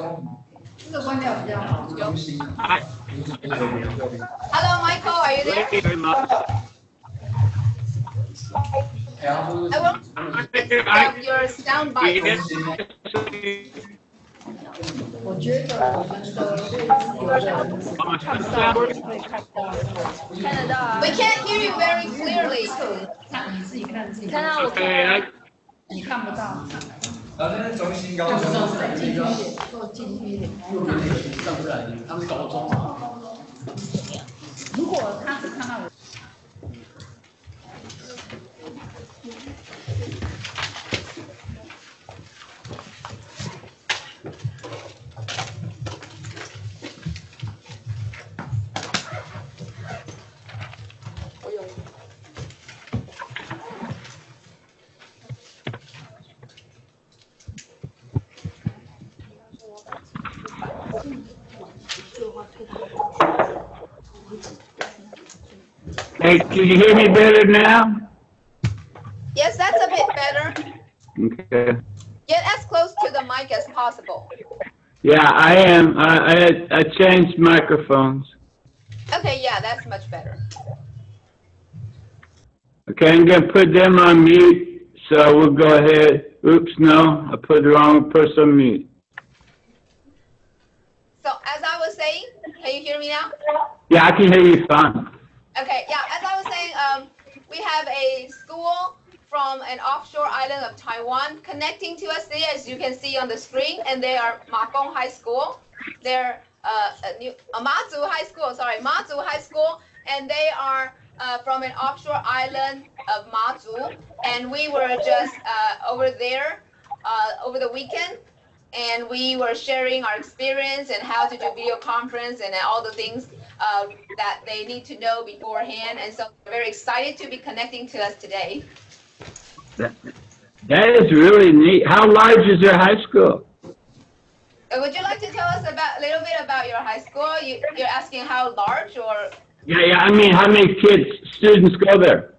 Hello, Michael, are you there? Thank you very much. I want to your sound bites. 我觉得我们的有人看不到，会看到，看得到啊。We can't hear you very clearly. 看你自己看自己，看到我看，你看不到。就是再进去一点，做进去一点。上不来，他们高中。如果他只看到我。 Hey, can you hear me better now? Yes, that's a bit better. Okay. Get as close to the mic as possible. Yeah, I am. I changed microphones. Okay, yeah, that's much better. Okay, I'm going to put them on mute, so we'll go ahead. Oops, no, I put the wrong person on mute. So as I was saying, can you hear me now? Yeah, I can hear you fine. Okay, yeah, as I was saying, we have a school from an offshore island of Taiwan connecting to us today, as you can see on the screen, and they are Maku High School. They're Matsu High School, sorry, Matsu High School, and they are from an offshore island of Matsu, and we were just over there over the weekend, and we were sharing our experience and how to do video conference and all the things that they need to know beforehand, and so we're very excited to be connecting to us today. That is really neat. How large is your high school? Would you like to tell us a little bit about your high school? You're asking how large, or? Yeah, I mean, how many students go there?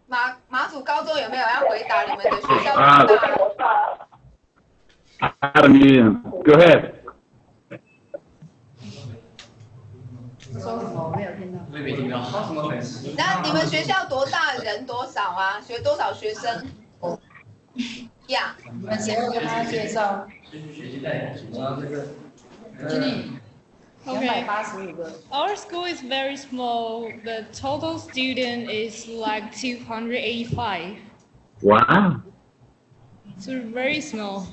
马祖高中有没有要回答你们的学校多大？ I don't need them. Go ahead. 说什么？我没有听到。我也没听到。那你们学校多大？人多少啊？多少学生？呀。你们谁要跟他介绍？经理。Okay. Our school is very small. The total student is like 285. Wow. So very small.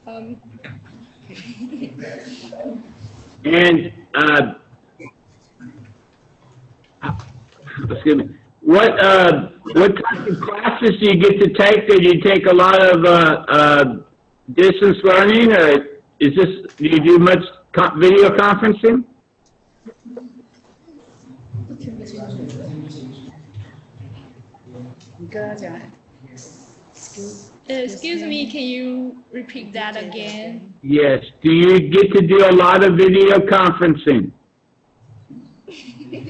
And excuse me. What type of classes do you get to take? Do you take a lot of distance learning, or do you do much video conferencing? Excuse me, can you repeat that again? Yes. Do you get to do a lot of video conferencing? Do you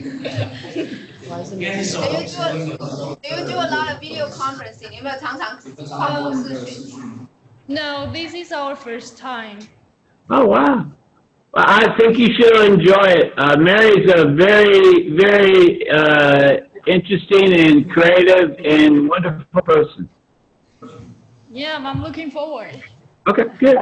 do a lot of video conferencing? 有没有常常跨国视讯？ No, this is our first time. Oh, wow. Well, I think you should enjoy it. Mary's a very, very interesting and creative and wonderful person. Yeah, I'm looking forward. Okay, good.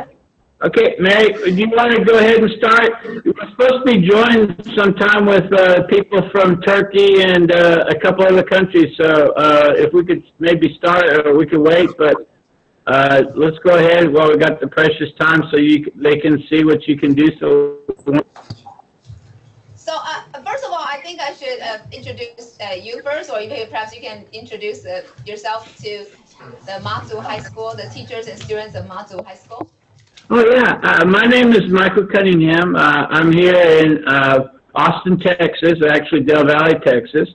Okay, Mary, do you want to go ahead and start? We're supposed to be joined sometime with people from Turkey and a couple other countries, so if we could maybe start, or we could wait, but let's go ahead while we got the precious time so they can see what you can do. So first of all, I think I should introduce you first, or perhaps you can introduce yourself to the Matsu High School, the teachers and students of Matsu High School. Oh, yeah. My name is Michael Cunningham. I'm here in Austin, Texas, actually Del Valle, Texas.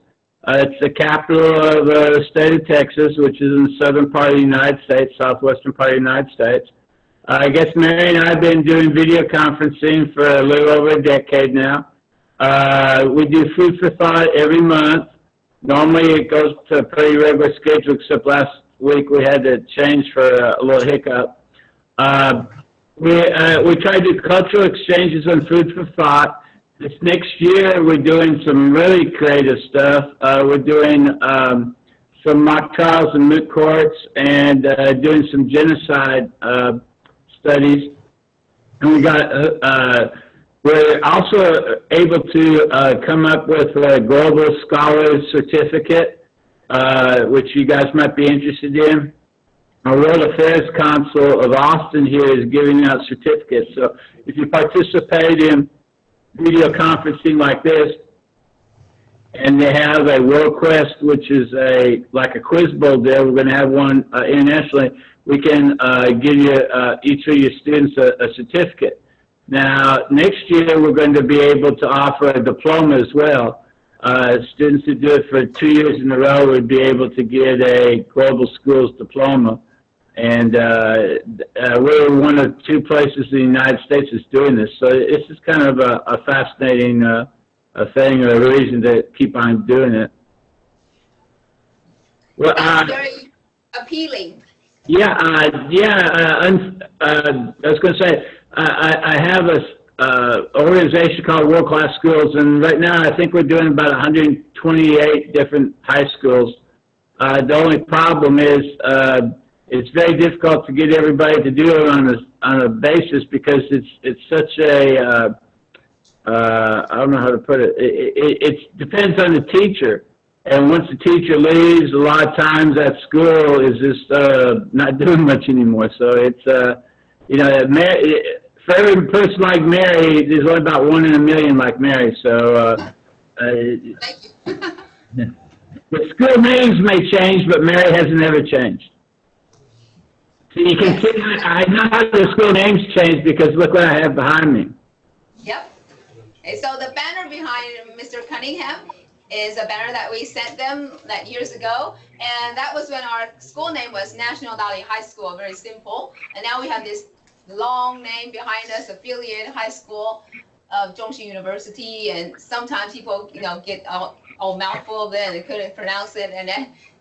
It's the capital of the state of Texas, which is in the southern part of the United States, southwestern part of the United States. I guess Mary and I have been doing video conferencing for a little over a decade now. We do Food for Thought every month. Normally it goes to a pretty regular schedule, except last week we had to change for a little hiccup. We tried to do cultural exchanges on food for thought. This next year, we're doing some really creative stuff. We're doing some mock trials and moot courts and doing some genocide studies. And we're also able to come up with a Global Scholars Certificate, which you guys might be interested in. Our World Affairs Council of Austin here is giving out certificates. So if you participate in video conferencing like this, and they have a World Quest, which is like a quiz bowl deal. We're going to have one internationally. We can give you each of your students a certificate. Now, next year we're going to be able to offer a diploma as well. Students who do it for 2 years in a row would be able to get a Global Schools diploma. And we're one of 2 places in the United States that's doing this. So it's just kind of a fascinating thing, or a reason to keep on doing it. Well, that's very appealing. Yeah, I was going to say, I have a organization called World Class Schools, and right now I think we're doing about 128 different high schools. The only problem is it's very difficult to get everybody to do it on a basis, because it's such a I don't know how to put it. It depends on the teacher. And once the teacher leaves, a lot of times that school is just not doing much anymore. So it's, you know, for every person like Mary, there's only about 1 in a million like Mary. So Thank you. the school names may change, but Mary hasn't ever changed. So you can see, I know how the school names change, because look what I have behind me. Yep. And so the banner behind Mr. Cunningham is a banner that we sent them years ago, and that was when our school name was National Valley High School, very simple. And now we have this long name behind us, affiliated high school of Zhongxin University, and sometimes people, you know, get all mouthful of it and they couldn't pronounce it, and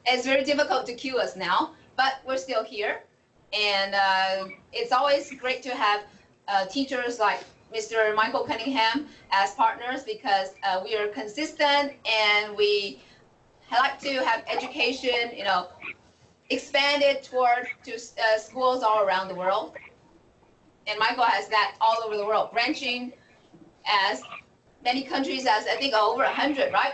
it's very difficult to cue us now, but we're still here. And it's always great to have teachers like Mr. Michael Cunningham as partners, because we are consistent and we like to have education, you know, expanded to schools all around the world. And Michael has that all over the world, branching as many countries as, I think, over 100, right?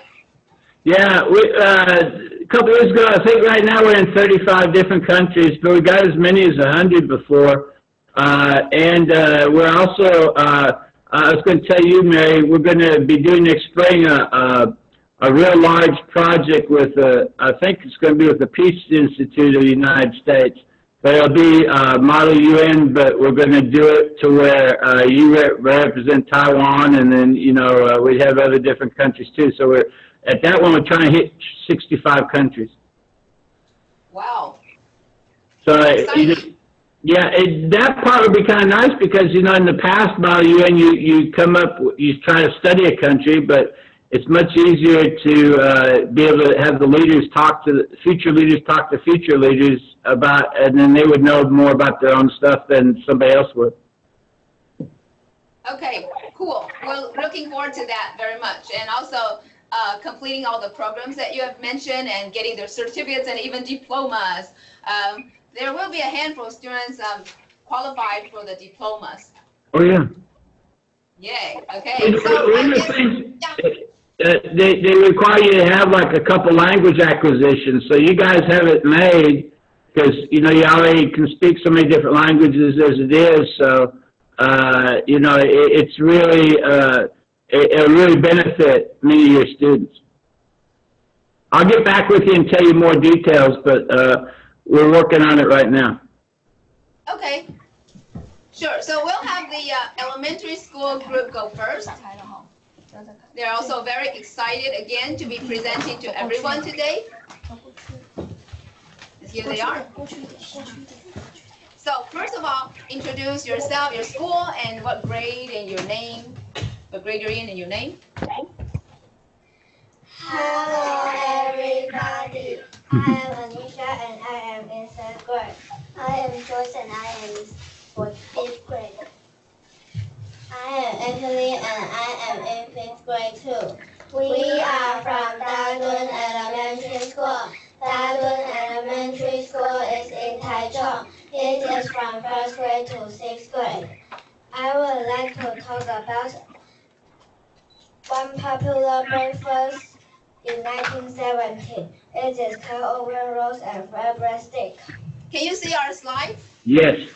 Yeah, a couple years ago, I think right now we're in 35 different countries, but we got as many as 100 before. And we're also, I was going to tell you, Mary, we're going to be doing next spring a real large project with, I think it's going to be with the Peace Institute of the United States. But it'll be model UN, but we're going to do it to where you represent Taiwan, and then, you know, we have other different countries too. So we're, at that one, we're trying to hit 65 countries. Wow. So, yeah, that part would be kind of nice, because, you know, in the past, model UN, you come up, you try to study a country, but it's much easier to be able to have the leaders talk to the future leaders, talk to future leaders about, and then they would know more about their own stuff than somebody else would. Okay, cool. We're looking forward to that very much. And also completing all the programs that you have mentioned and getting their certificates and even diplomas. There will be a handful of students qualified for the diplomas. Oh, yeah. Yay. Okay. So they require you to have like a couple language acquisitions. So you guys have it made, because, you know, you already can speak so many different languages as it is. So, you know, it's really, it'll really benefit many of your students. I'll get back with you and tell you more details, but we're working on it right now. Okay. Sure. So we'll have the elementary school group go first. They're also very excited again to be presenting to everyone today. Here they are. So first of all, introduce yourself, your school, and what grade and your name. What grade you're in and your name. Hello everybody. I am Anisha and I am in I am Joyce and I am for 5th grade. I am Anthony and I am in 5th grade too. We are from Dadun Elementary School. Dadun Elementary School is in Taichung. It is from 1st grade to 6th grade. I would like to talk about one popular breakfast in 1970. It is cut-over roast and fried bread stick. Can you see our slide? Yes.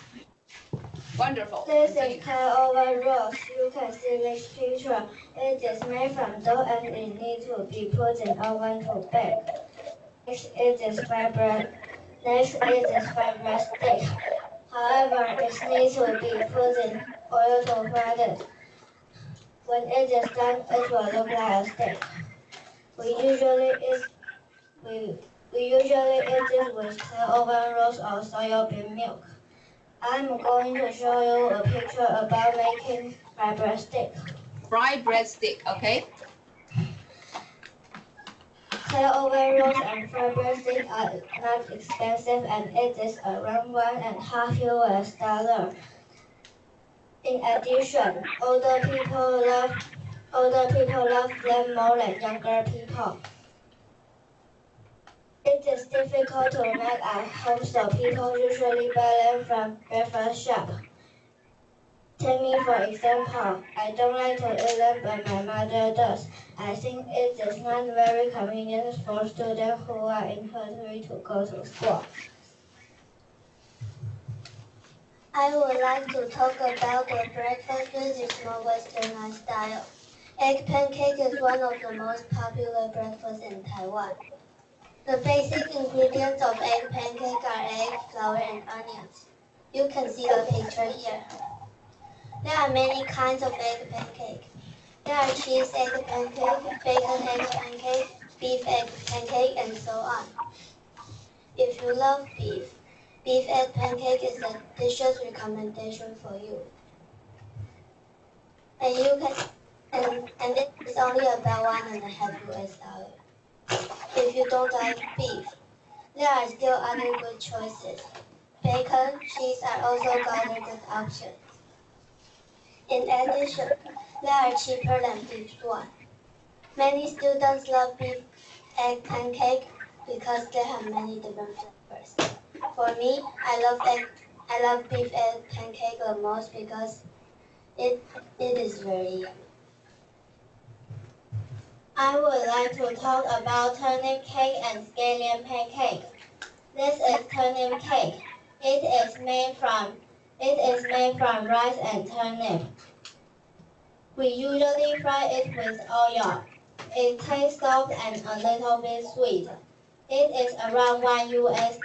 Wonderful. This is cut-over roast. You can see this picture. It is made from dough and it needs to be put in oven to bake. Next is fried bread. Next is fried bread stick. However, it needs to be put in oil to fry it. When it is done, it will look like a stick. We usually eat it with cut-over roast or soy milk. I'm going to show you a picture about making fried bread stick. Fried bread stick, okay? Cut-over roast and fried bread stick are not expensive and it is around $1.5 US. In addition, older people love them more than younger people. It is difficult to make at home, so people usually buy them from breakfast shop. Take me for example, I don't like to eat them, but my mother does. I think it is not very convenient for students who are in hurry to go to school. I would like to talk about the breakfast which is more westernized style. Egg pancake is one of the most popular breakfasts in Taiwan. The basic ingredients of egg pancake are egg, flour, and onions. You can see the picture here. There are many kinds of egg pancake. There are cheese egg pancake, bacon egg pancake, beef egg pancake, and so on. If you love beef egg pancake is a delicious recommendation for you. And it is only about $1.5 US. If you don't like beef, there are still other good choices. Bacon, cheese are also other good options. In addition, they are cheaper than beef one. Many students love beef egg pancake because they have many different flavors. For me, I love beef egg pancake the most because it is very yummy. I would like to talk about turnip cake and scallion pancake. This is turnip cake. It is made from rice and turnip. We usually fry it with oil. It tastes soft and a little bit sweet. It is around $1 US.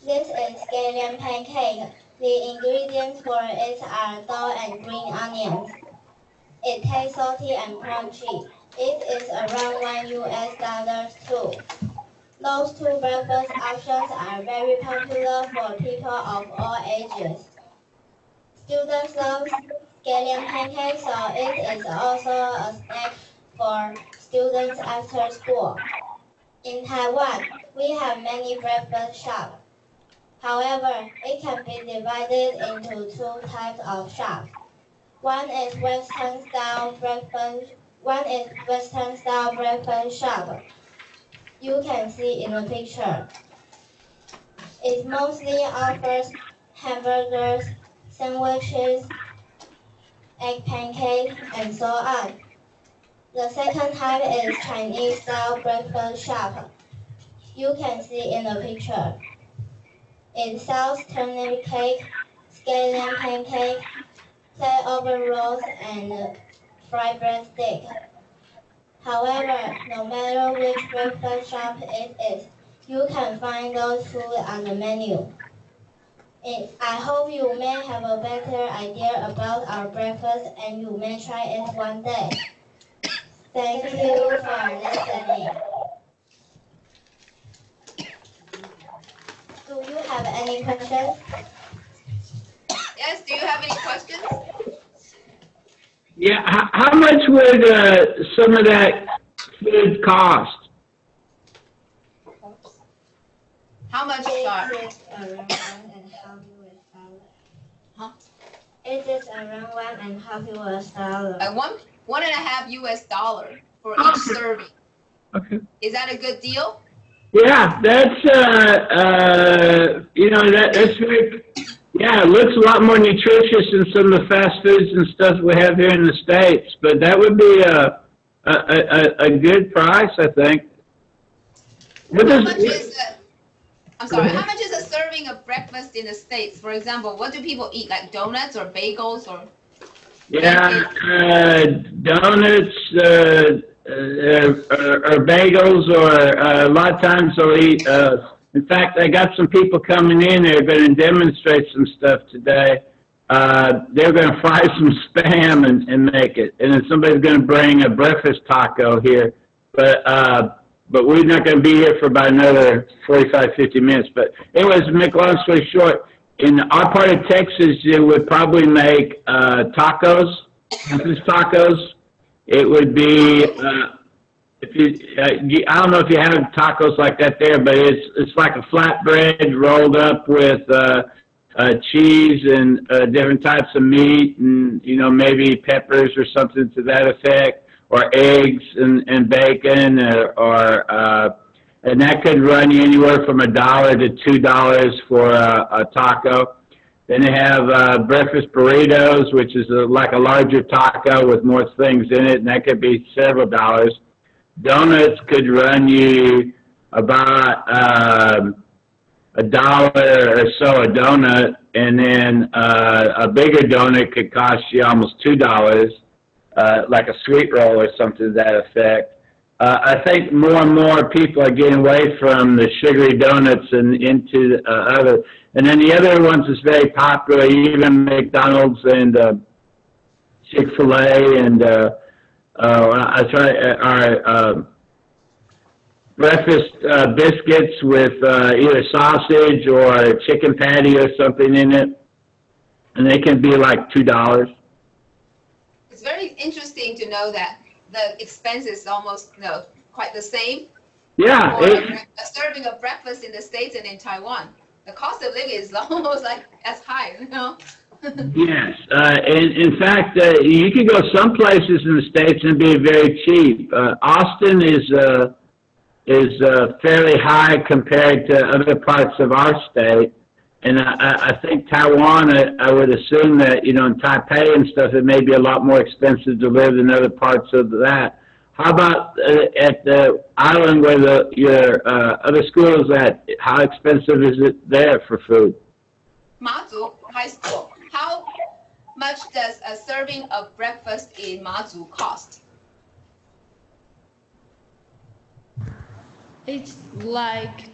This is scallion pancake. The ingredients for it are dough and green onions. It tastes salty and crunchy. It is around $1 US too. Those two breakfast options are very popular for people of all ages. Students love scallion pancakes, so it is also a snack for students after school. In Taiwan, we have many breakfast shops. However, it can be divided into two types of shops. One is Western style breakfast shop. You can see in the picture. It mostly offers hamburgers, sandwiches, egg pancakes, and so on. The second type is Chinese style breakfast shop. You can see in the picture. It sells turnip cake, scallion pancake, cut-over rolls, and fried bread stick. However, no matter which breakfast shop it is, you can find those food on the menu. I hope you may have a better idea about our breakfast and you may try it one day. Thank you for listening. Do you have any questions? Yes, do you have any questions? Yeah, how much would some of that food cost? How much start? It is around $1.50. Huh? It is around $1.50. $1.50 US for each serving. Okay. Is that a good deal? Yeah, that's you know, that's very, yeah, it looks a lot more nutritious than some of the fast foods and stuff we have here in the States, but that would be a good price, I think. How much is how much is a serving of breakfast in the States? For example, what do people eat, like donuts or bagels or? Yeah, donuts, or bagels, or a lot of times they'll eat. In fact, I got some people coming in. They're going to demonstrate some stuff today. They're going to fry some spam and make it, and then somebody's going to bring a breakfast taco here. But we're not going to be here for about another 45, 50 minutes. But anyways, to make a long story short, in our part of Texas, you would probably make tacos, breakfast tacos. It would be, if you, I don't know if you have tacos like that there, but it's like a flatbread rolled up with cheese and different types of meat and, you know, maybe peppers or something to that effect, or eggs and bacon, and that could run you anywhere from $1 to $2 for a taco. Then they have breakfast burritos, which is like a larger taco with more things in it, and that could be several dollars. Donuts could run you about $1 or so a donut, and then a bigger donut could cost you almost $2, like a sweet roll or something to that effect. I think more and more people are getting away from the sugary donuts and into other. And then the other ones is very popular, even McDonald's and Chick-fil-A and breakfast biscuits with either sausage or chicken patty or something in it, and they can be like $2. It's very interesting to know that the expense is almost, you know, quite the same. Yeah. For a serving of breakfast in the States and in Taiwan. The cost of living is almost like as high, you know? Yes. And in fact, you can go some places in the States and be very cheap. Austin is fairly high compared to other parts of our state. And I think Taiwan, I would assume that, you know, in Taipei and stuff, it may be a lot more expensive to live than other parts of that. How about at the island where your other school is at? How expensive is it there for food? Matsu High School. How much does a serving of breakfast in Matsu cost? It's like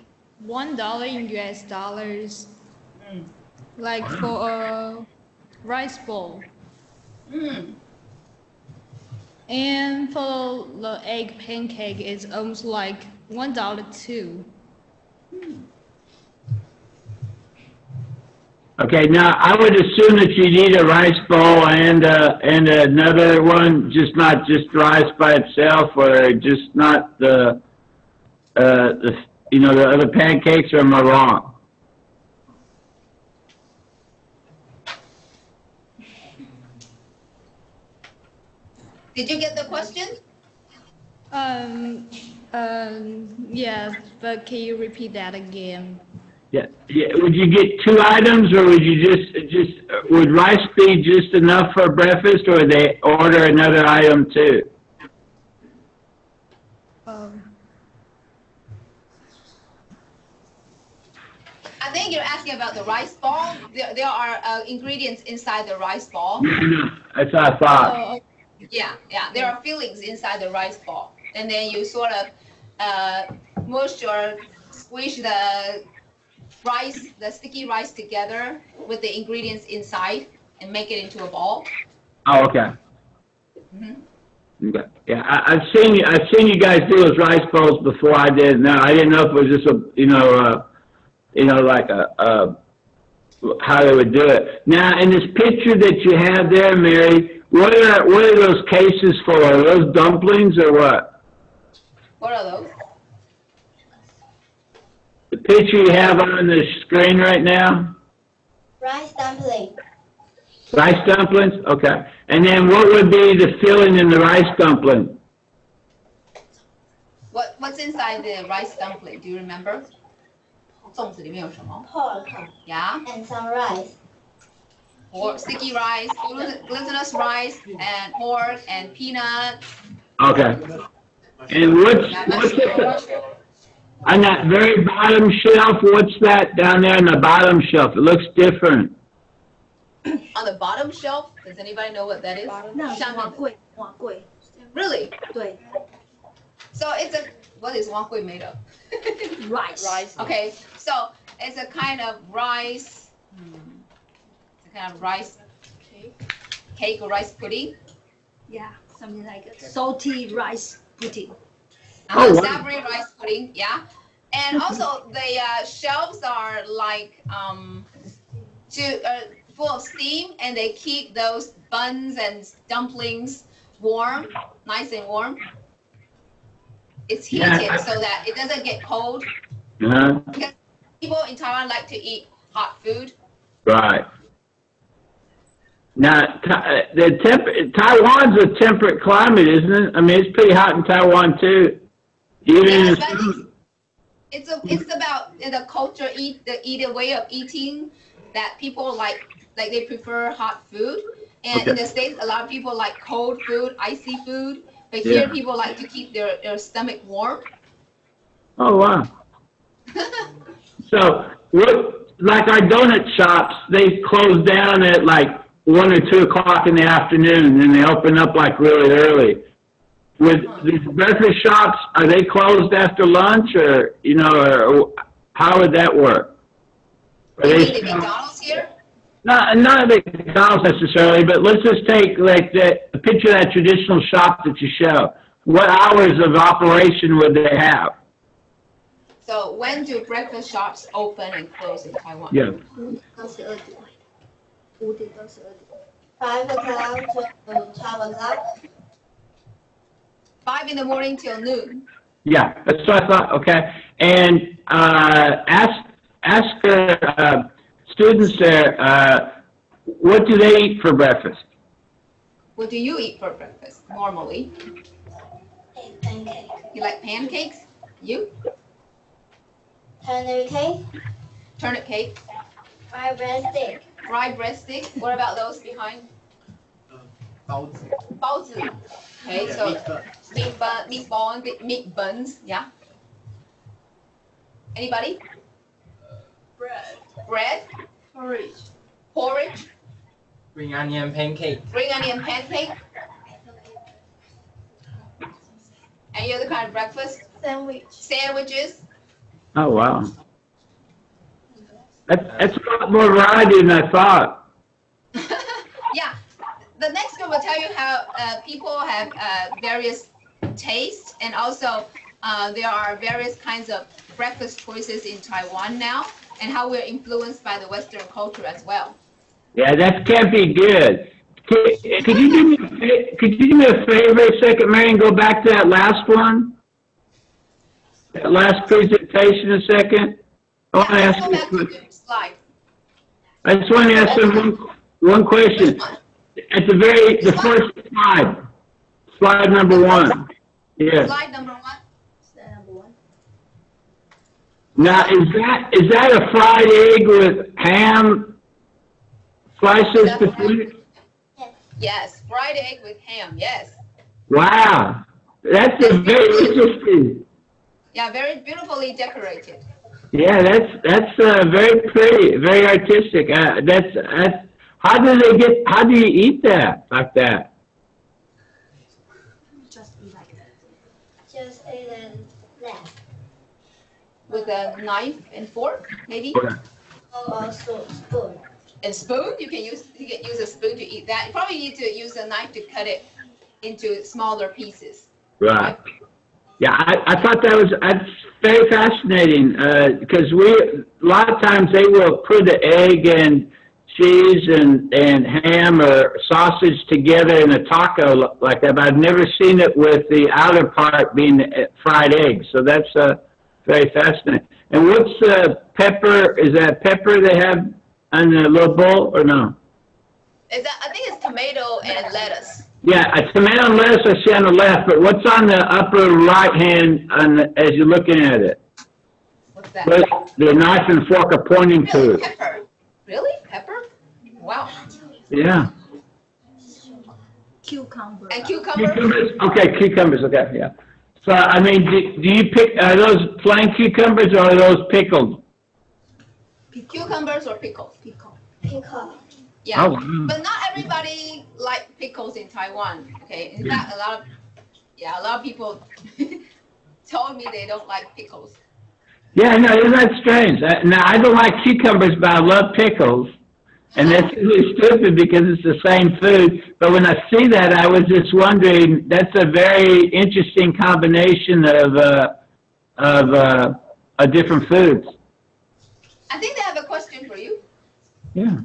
$1 in US dollars. Like for a rice bowl. And for the egg pancake, it's almost like $1 too. Okay, now I would assume that you need a rice bowl and another one, just not just rice by itself, or just not the you know, the other pancakes, or am I wrong? Did you get the question? Yeah, but can you repeat that again? Yeah. Would you get 2 items, or would you just would rice be just enough for breakfast, or would they order another item too? I think you're asking about the rice ball. There are ingredients inside the rice ball. No, that's what I thought. Yeah. There are fillings inside the rice ball, and then you sort of mush or squish the rice, the sticky rice, together with the ingredients inside, and make it into a ball. Oh, okay. Okay. Yeah, I've seen you guys do those rice bowls before. I did. No, I didn't know if it was just like how they would do it. Now, in this picture that you have there, Mary, what are those cases for? Are those dumplings or what? What are those? picture you have on the screen right now? Rice dumpling. Rice dumplings? Okay. And then what would be the filling in the rice dumpling? What's inside the rice dumpling? Do you remember? 粽子里面有什么 Pork？Yeah. and some rice. Or sticky rice, glutinous rice, and pork and peanut. Okay. And what's on that very bottom shelf? What's that down there on the bottom shelf? It looks different. On the bottom shelf, does anybody know what that is? 那下面碗柜，碗柜， Really? 对 So it's a, what is wangui made of? ，rice， Okay, so it's a kind of rice, it's a kind of rice cake or rice pudding. yeah, something like a salty rice pudding. Oh, wow. Savory rice pudding, yeah. And also the shelves are like full of steam, and they keep those buns and dumplings warm, nice and warm. It's heated so that it doesn't get cold. Because people in Taiwan like to eat hot food. Right. Now, Taiwan's a temperate climate, isn't it? I mean, it's pretty hot in Taiwan too. Even Yeah, in but it's about the culture, the way of eating that people like they prefer hot food. And in the States, a lot of people like cold food, icy food. But here, people like to keep their stomach warm. Oh, wow. So, like our donut shops, they close down at like 1 or 2 o'clock in the afternoon, and they open up like really early. With these breakfast shops, are they closed after lunch, or or how would that work? Are You they mean the McDonald's here? not the McDonald's necessarily, but let's just take like a picture of that traditional shop that you show. What hours of operation would they have? So when do breakfast shops open and close in Taiwan? Yeah. 到12点，5点到12点。 5 o'clock to 12 o'clock. 5 in the morning till noon. Yeah, that's what I thought. Okay, and ask students there, what do they eat for breakfast? What do you eat for breakfast normally? Egg pancake. You like pancakes? You? Turnip cake. Turnip cake? Fried bread stick. Fried bread stick? What about those behind? 包子 Baozi. Okay, so meat buns, yeah. Anybody? Bread? Porridge? green onion pancake Green onion pancake? Any other kind of breakfast? Sandwiches? Oh, wow. That's a lot more variety than I thought. Yeah. The next one will tell you how people have various tastes, and also there are various kinds of breakfast choices in Taiwan now, and how we're influenced by the Western culture as well. Yeah, that can't be good. Could you do me a favor a second, Mary, and go back to that last one? That last presentation a second? I want to Let's ask go you back to the slide. I just want to ask them one question. At the first slide number 1. Yeah. Slide number 1. Now, is that a fried egg with ham slices between it? Yes, fried egg with ham, yes. Wow, that's a very interesting. Yeah, very beautifully decorated. Yeah, that's very pretty, very artistic. That's how do you eat that like that? Just be like that. Just eat it that. With a knife and fork, maybe? Or spoon. And spoon, you can use a spoon to eat that. You probably need to use a knife to cut it into smaller pieces. Right. Yeah, I thought that's very fascinating because a lot of times they will put the egg and cheese and ham or sausage together in a taco like that, but I've never seen it with the outer part being fried eggs. So that's very fascinating. And what's pepper? Is that pepper they have on the little bowl or no? Is that, I think it's tomato and lettuce. Yeah, a tomato and lettuce I see on the left, but what's on the upper right hand as you're looking at it? What's that? What the knife and fork are pointing Really? to. Pepper. Really? Pepper? Wow. Yeah. Cucumber. And cucumber? Cucumbers. Okay, cucumbers. Okay, yeah. So, I mean, do you pick, are those plain cucumbers or are those pickled? Cucumbers or pickles? Pickle. Yeah. Oh, wow. But not everybody like pickles in Taiwan. Okay. In fact, a lot of people told me they don't like pickles. Yeah, no, isn't that strange? Now, I don't like cucumbers, but I love pickles. And that's really stupid because it's the same food. But when I see that, I was just wondering, that's a very interesting combination of different foods. I think they have a question for you. Yeah.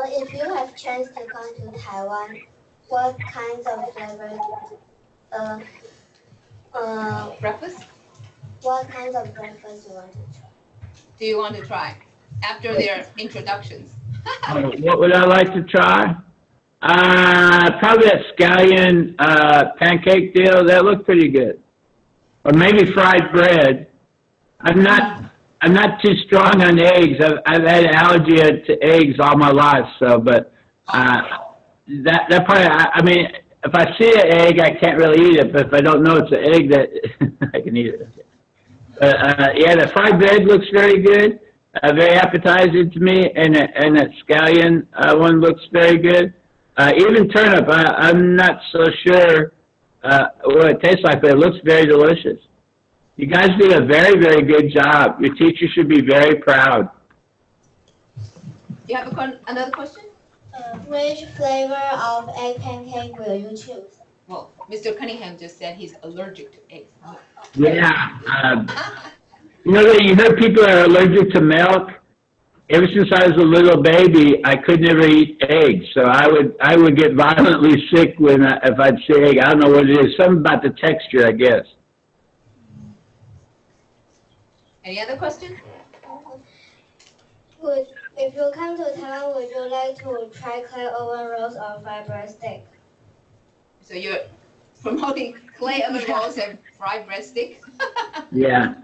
If you have chance to come to Taiwan, what kinds of flavors? Breakfast? What kinds of breakfast you want to try? Do you want to try after their introductions? What would I like to try? Probably that scallion pancake deal. That looked pretty good. Or maybe fried bread. I'm not too strong on eggs. I've had an allergy to eggs all my life. So, but that probably. I mean, if I see an egg, I can't really eat it. But if I don't know it's an egg, that I can eat it. Yeah, the fried bread looks very good, very appetizing to me, and that scallion one looks very good. Even turnip, I'm not so sure what it tastes like, but it looks very delicious. You guys did a very, very good job. Your teacher should be very proud. You have another question? Which flavor of egg pancake will you choose? Well, Mr. Cunningham just said he's allergic to eggs. Yeah. You heard people are allergic to milk. Ever since I was a little baby, I could never eat eggs. So I would get violently sick if I'd see egg. I don't know what it is. Something about the texture, I guess. Any other questions? If you come to Taiwan, would you like to try clay oven rolls or fried bread stick? So you're promoting clay oven rolls and fried bread stick? Yeah.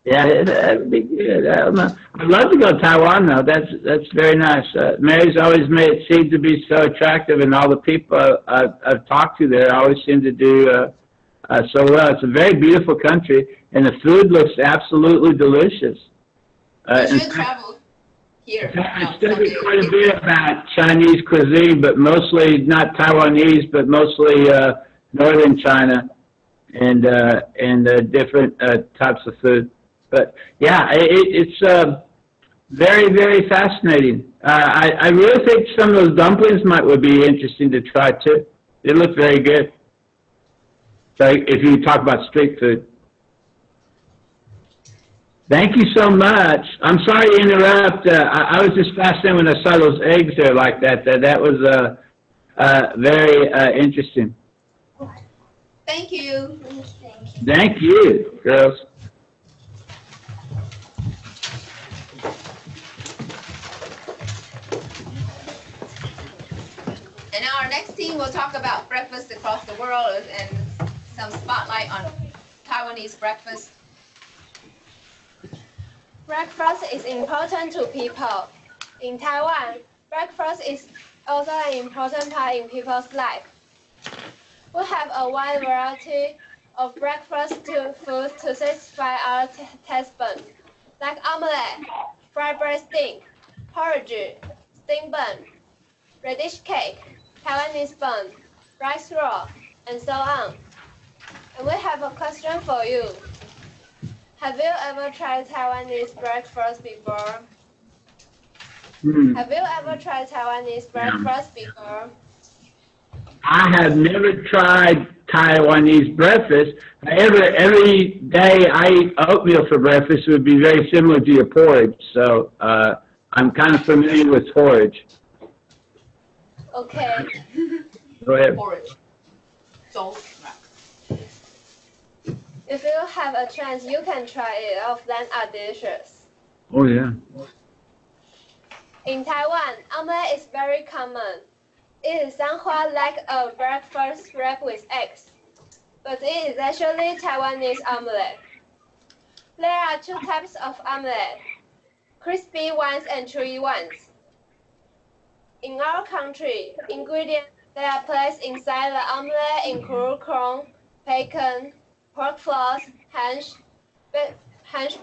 Yeah, that'd be good. I don't know. I'd love to go to Taiwan, though. That's very nice. Mary's always made it seem to be so attractive, and all the people I've talked to there always seem to do so well. It's a very beautiful country, and the food looks absolutely delicious. You should travel here. I studied quite a bit about Chinese cuisine, but mostly not Taiwanese, but mostly northern China and different types of food. But yeah, it's very, very fascinating. I really think some of those dumplings would be interesting to try too. They look very good. So if you talk about street food. Thank you so much. I'm sorry to interrupt. I was just fascinated when I saw those eggs there like that. That was very interesting. Thank you. Thank you, girls. And now our next team will talk about breakfast across the world and some spotlight on Taiwanese breakfast. Breakfast is important to people. In Taiwan, breakfast is also an important part in people's life. We have a wide variety of breakfast food to satisfy our taste buds, like omelette, fried bread stick, porridge, steamed bun, radish cake, Taiwanese bun, rice roll, and so on. And we have a question for you. Have you ever tried Taiwanese breakfast before? Have you ever tried Taiwanese breakfast before? I have never tried Taiwanese breakfast. However, every day I eat oatmeal for breakfast would be very similar to your porridge. So I'm kind of familiar with porridge. Okay. Go ahead. Porridge. So, If you have a chance, you can try it. All of them are delicious. Oh, yeah. In Taiwan, omelette is very common. It is somewhat like a breakfast wrap with eggs, but it is actually Taiwanese omelette. There are two types of omelette, crispy ones and chewy ones. In our country, ingredients that are placed inside the omelette include corn, bacon, pork floss, hash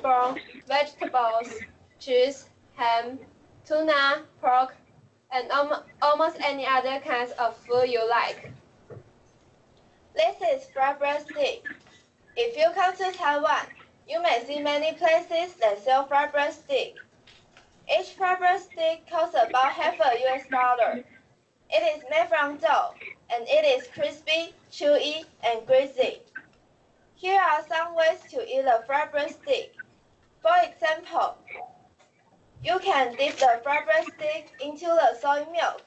brown, vegetables, cheese, ham, tuna, pork, and almost any other kinds of food you like. This is fried bread stick. If you come to Taiwan, you may see many places that sell fried bread stick. Each fried bread stick costs about half a $. It is made from dough, and it is crispy, chewy, and greasy. Here are some ways to eat the fried bread stick. For example, you can dip the fried bread stick into the soy milk,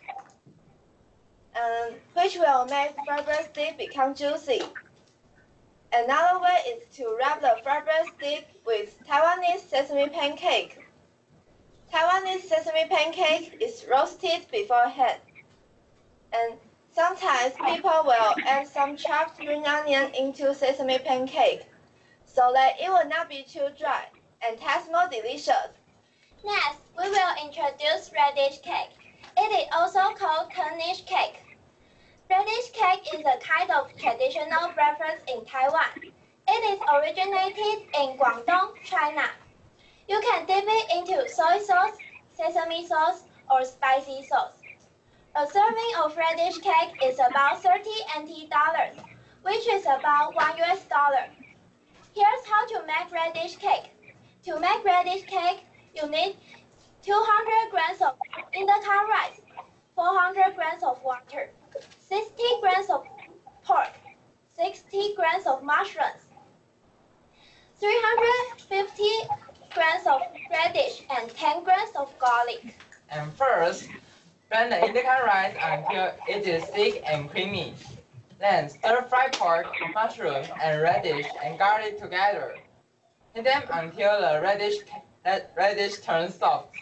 which will make fried bread stick become juicy. Another way is to wrap the fried bread stick with Taiwanese sesame pancake. Taiwanese sesame pancake is roasted beforehand, and sometimes people will add some chopped green onion into sesame pancake, so that it will not be too dry and taste more delicious. Next, we will introduce radish cake. It is also called Cornish cake. Radish cake is a kind of traditional breakfast in Taiwan. It is originated in Guangdong, China. You can dip it into soy sauce, sesame sauce, or spicy sauce. A serving of radish cake is about 30 NT dollars, which is about $1. Here's how to make radish cake. To make radish cake, you need 200 grams of indica rice, 400 grams of water, 60 grams of pork, 60 grams of mushrooms, 350 grams of radish, and 10 grams of garlic. And first, blend the indica rice until it is thick and creamy. Then stir fry pork, mushroom, and radish and garlic together. Heat them until the radish turns soft.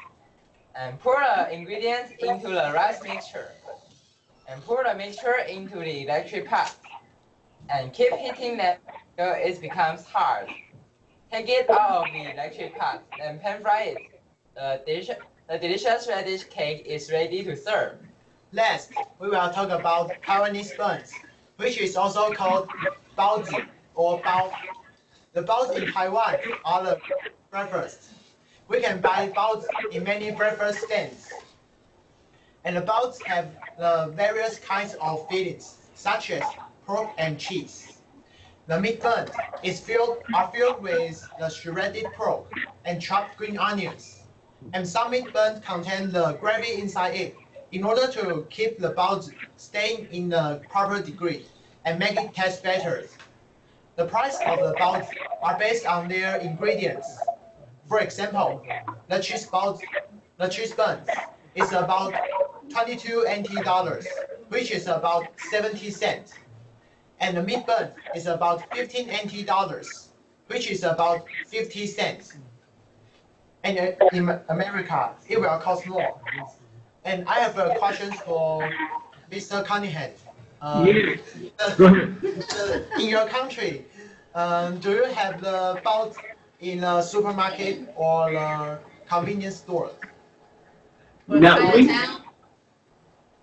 And pour the ingredients into the rice mixture. And pour the mixture into the electric pot. And keep heating them till it becomes hard. Take it out of the electric pot and pan fry it. The delicious radish cake is ready to serve. Last, we will talk about Taiwanese buns, which is also called baozi or bao. The baozi in Taiwan are the breakfast. We can buy baozi in many breakfast stands. And the baozi have the various kinds of fillings, such as pork and cheese. The meat buns are filled with the shredded pork and chopped green onions. And some meat buns contain the gravy inside it in order to keep the baozi staying in the proper degree and make it taste better. The price of the baozi are based on their ingredients. For example, the cheese buns is about 22 NT dollars, which is about 70 cents. And the meat bun is about 15 NT dollars, which is about 50 cents. And in America, it will cost more. And I have a question for Mr. Cunningham. In your country, do you have the baozi in a supermarket or a convenience store? No,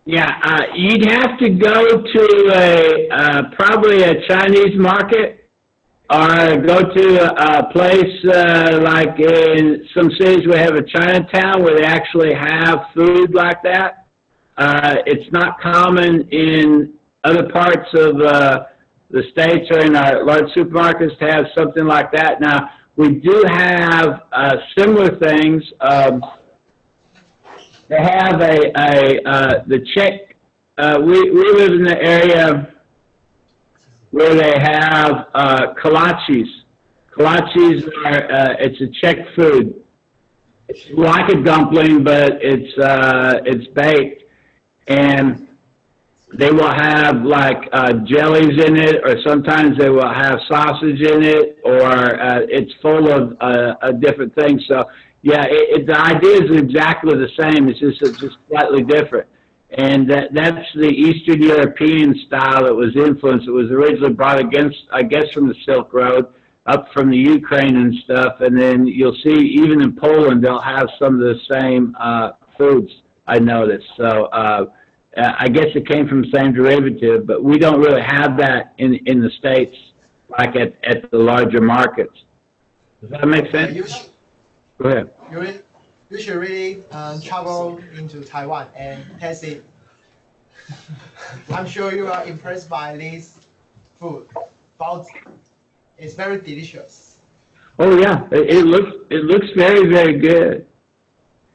you'd have to go to probably a Chinese market or go to a place like in some cities we have a Chinatown where they actually have food like that. It's not common in other parts of the States or in our large supermarkets to have something like that. Now, we do have similar things. They have the Czech, we live in the area where they have kolaches. Kolaches are, it's a Czech food. It's like a dumpling, but it's baked. And they will have like jellies in it, or sometimes they will have sausage in it, or it's full of different things. So yeah, the idea is exactly the same. It's just slightly different. And that's the Eastern European style that was influenced. It was originally brought I guess, from the Silk Road, up from the Ukraine and stuff. And then you'll see even in Poland, they'll have some of the same foods, I noticed. So I guess it came from the same derivative, but we don't really have that in the States, like at the larger markets. Does that make sense? Go ahead. You should really travel into Taiwan and taste it. I'm sure you are impressed by this food. Baozi. It's very delicious. Oh yeah, it looks very, very good.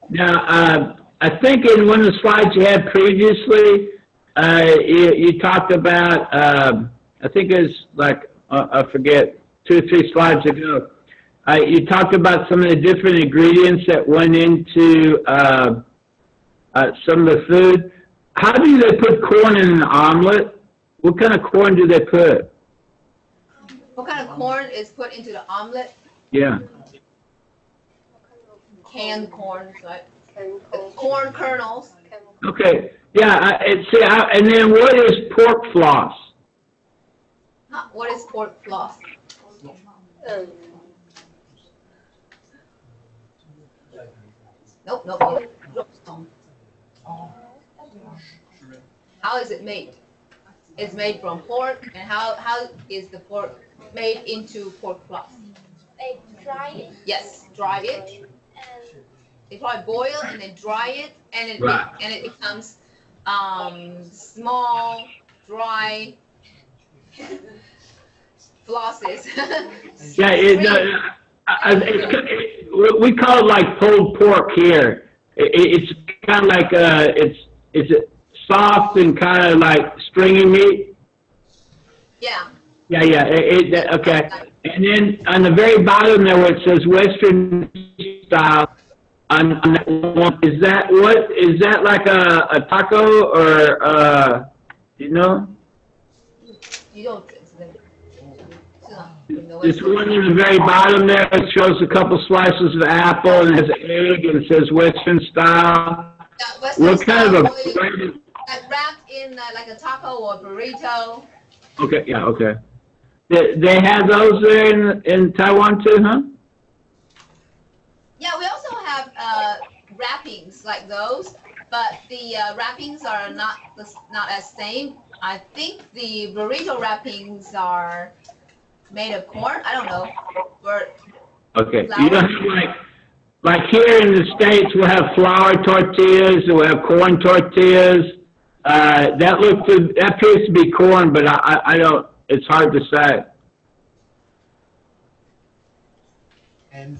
Now, I think in one of the slides you had previously, you talked about, I think it was like, I forget, 2 or 3 slides ago. You talked about some of the different ingredients that went into some of the food. How do they put corn in an omelet? What kind of corn do they put? What kind of corn is put into the omelet? Yeah. Canned corn, right? Corn kernels. Okay. Yeah. And then what is pork floss? What is pork floss? Nope. How is it made? It's made from pork, and how is the pork made into pork floss? They dry it. Yes, dry it. And they probably boil and then dry it, and it becomes small, dry flosses. Yeah, we call it like pulled pork here. It's kind of like it's soft and kind of like stringy meat. Yeah. Yeah. Okay. And then on the very bottom there, where it says Western style, on that one, is that like a taco or you know? You don't. This one in the very bottom there, it shows a couple slices of apple and has an egg and it says Western style. Yeah, Western what style kind of a wrapped in like a taco or burrito. Okay, yeah, okay. They have those there in Taiwan too, huh? Yeah, we also have wrappings like those, but the wrappings are not as same. I think the burrito wrappings are made of corn. I don't know. Okay. Flour? You don't have like here in the States, we'll have flour tortillas, we'll have corn tortillas. That appears to be corn, but I don't. It's hard to say. And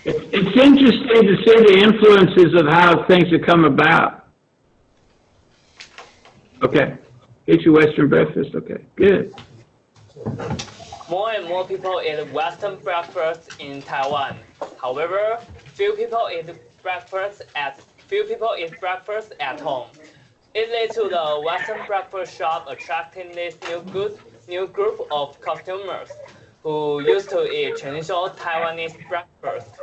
it's interesting to see the influences of how things have come about. Okay. Get your Western breakfast. Okay. Good. More and more people eat Western breakfast in Taiwan. However, few people eat breakfast at home. It led to the Western breakfast shop attracting this new group of customers who used to eat traditional Taiwanese breakfast.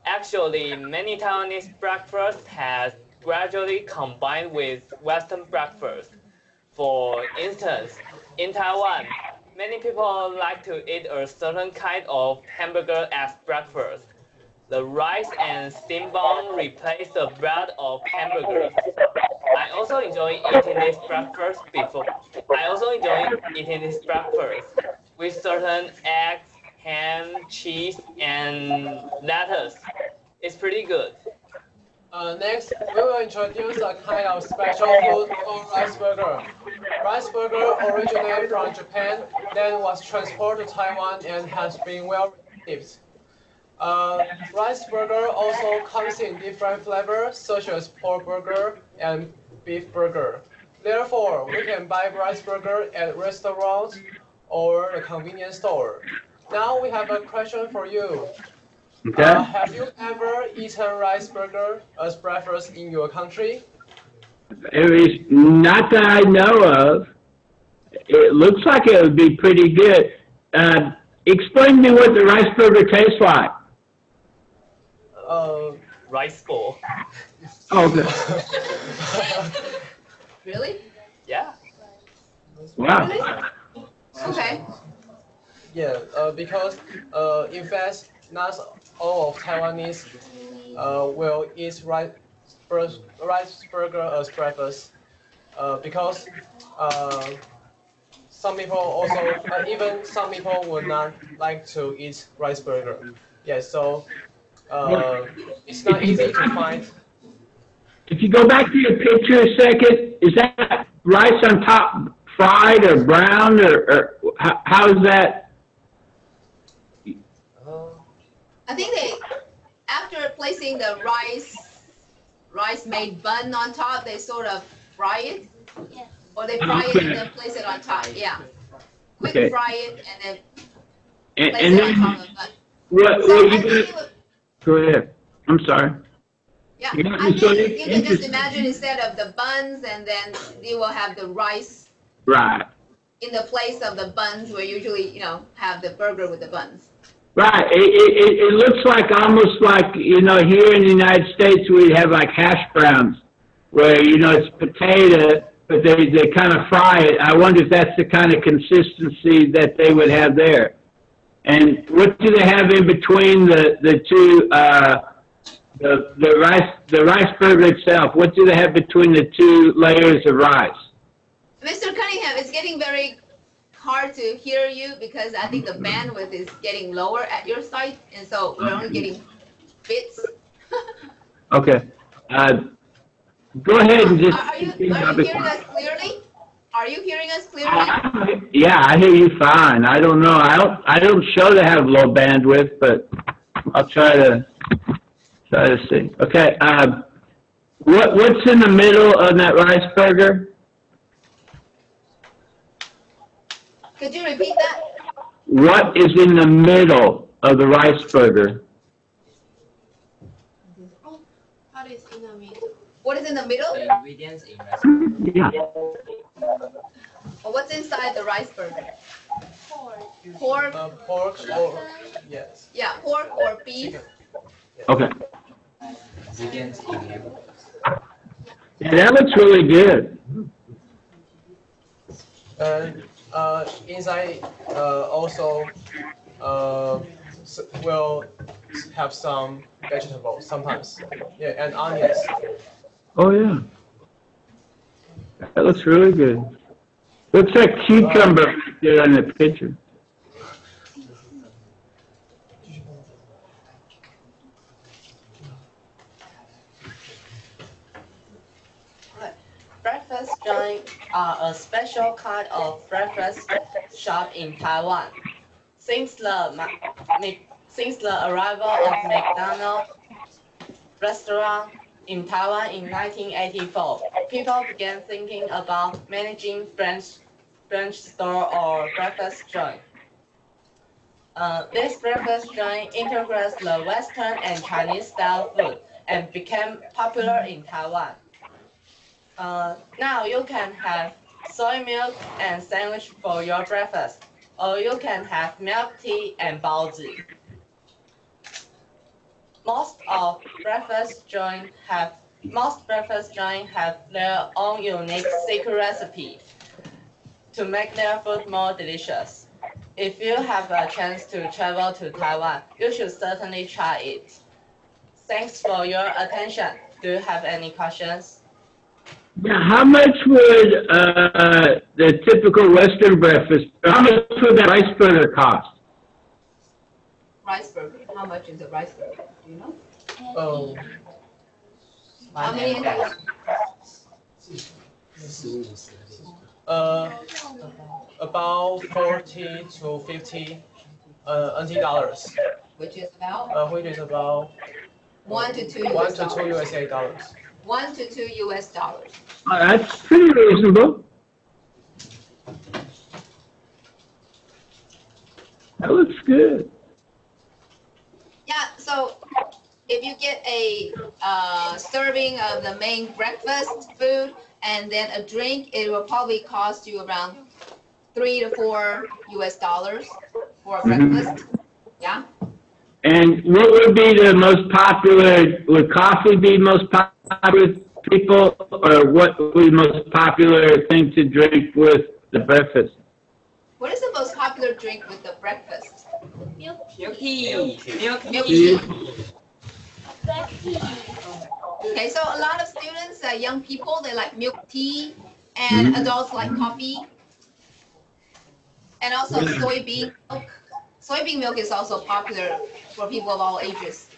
Actually, many Taiwanese breakfast has gradually combined with Western breakfast. For instance, in Taiwan, many people like to eat a certain kind of hamburger as breakfast. The rice and steam bun replace the bread of hamburgers. I also enjoy eating this breakfast with certain eggs, ham, cheese, and lettuce. It's pretty good. Next, we will introduce a kind of special food called rice burger. Rice burger originated from Japan, then was transported to Taiwan and has been well received. Rice burger also comes in different flavors such as pork burger and beef burger. Therefore, we can buy rice burger at restaurants or a convenience store. Now we have a question for you. Okay. Have you ever eaten rice burger as breakfast in your country? It is not that I know of. It looks like it would be pretty good. Explain to me what the rice burger tastes like. Rice bowl. Oh, good. Really? Yeah. Wow. Really? Okay. Yeah, because in fact, not all of Taiwanese will eat rice burger as breakfast. Because some people also, even some people would not like to eat rice burger. Yeah, so it's not easy to find. If you go back to your picture a second, is that rice on top fried or brown, or how is that? I think they, after placing the rice made bun on top, they sort of fry it. Yeah. Or they fry it and then place it on top. Yeah. Quick Okay. fry it and then And, place and it then, on top of the bun. what So you I think gonna, it would, go ahead. I'm sorry. yeah, You got I me so think you can just interested. imagine instead of the buns, and then you will have the rice Right. in the place of the buns, where usually, have the burger with the buns. Right. It looks like almost like, here in the United States we have like hash browns where, it's potato, but they kind of fry it. I wonder if that's the kind of consistency that they would have there. And what do they have in between the two, the rice burger itself? What do they have between the two layers of rice? Mr. Cunningham, it's getting very hard to hear you because I think the bandwidth is getting lower at your site, and so we're only getting bits. Okay. Go ahead and just. Are you hearing us clearly? Are you hearing us clearly? Yeah, I hear you fine. I don't know. I don't show to have low bandwidth, but I'll try to see. Okay. What's in the middle of that rice burger? Could you repeat that? What is in the middle of the rice burger? What is in the middle? What is in the middle? The ingredients in recipe. Yeah. Or what's inside the rice burger? Pork. Pork? Pork or, yes. Yeah, pork or beef. Chicken. Okay. Ingredients in recipe. Yeah, that looks really good. And inside also will have some vegetables sometimes. Yeah, and onions. Oh yeah. That looks really good. Looks like cucumber right there on the picture. Breakfast joints are a special kind of breakfast shop in Taiwan. Since the arrival of McDonald's restaurant in Taiwan in 1984, people began thinking about managing brunch store or breakfast joint. This breakfast joint integrates the Western and Chinese style food and became popular in Taiwan. Now you can have soy milk and sandwich for your breakfast, or you can have milk tea and baozi. Most breakfast joints have their own unique secret recipe to make their food more delicious. If you have a chance to travel to Taiwan, you should certainly try it. Thanks for your attention. Do you have any questions? Yeah, how much would the typical Western breakfast, how much would that rice burger cost? Rice burger. How much is a rice burger? Do you know? Oh. How many? About 40 to 50 NT dollars. Which is about? Which is about 1 to 2 1 US to 2 dollars. USA dollars. 1 to 2 US dollars. Oh, that's pretty reasonable. That looks good. Yeah, so if you get a serving of the main breakfast food and then a drink, it will probably cost you around $3 to $4 for a breakfast. Yeah. And what would be the most popular? Would coffee be most popular with people, or what would be the most popular thing to drink with the breakfast? What is the most popular drink with the breakfast? Milk tea. Milk tea. Okay, so a lot of students, young people, they like milk tea, and adults like coffee, and also soybean milk. Soybean milk is also popular for people of all ages.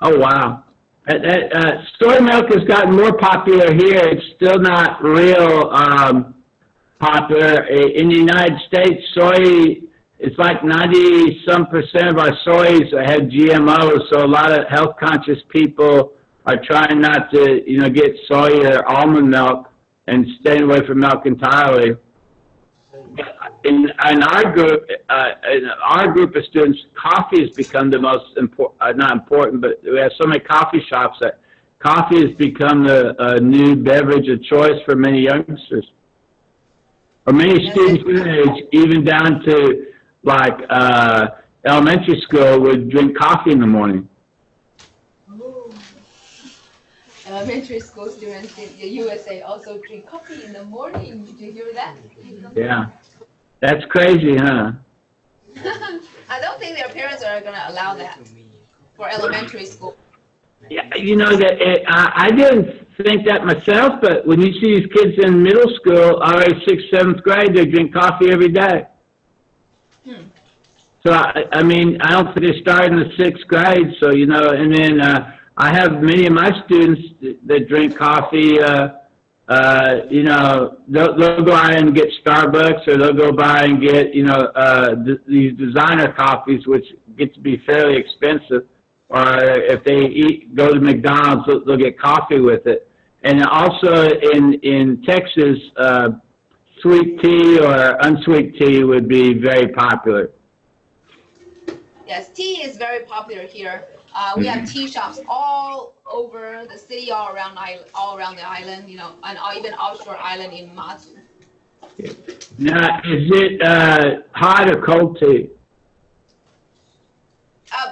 Oh, wow. Soy milk has gotten more popular here. It's still not real popular. In the United States, soy, it's like 90-some% of our soys have GMOs, so a lot of health-conscious people are trying not to, get soy or almond milk and staying away from milk entirely. In our group of students, coffee has become the most important, not important, but we have so many coffee shops that coffee has become the new beverage of choice for many youngsters. Or many students your age, even down to like elementary school, would drink coffee in the morning. Elementary school students in the USA also drink coffee in the morning. Did you hear that? Yeah. That's crazy, huh? I don't think their parents are going to allow that for elementary school. Yeah, I didn't think that myself, but when you see these kids in middle school, already 6th, 7th grade, they drink coffee every day. So, I mean, I don't think they start in the 6th grade, so, and then I have many of my students that drink coffee, they'll go out and get Starbucks, or they'll go by and get, these designer coffees, which get to be fairly expensive. Or if they go to McDonald's, they'll get coffee with it. And also in Texas, sweet tea or unsweet tea would be very popular. Yes, tea is very popular here. We have tea shops all over the city, all around the island, and even offshore island in Matsu. Now, is it hot or cold tea?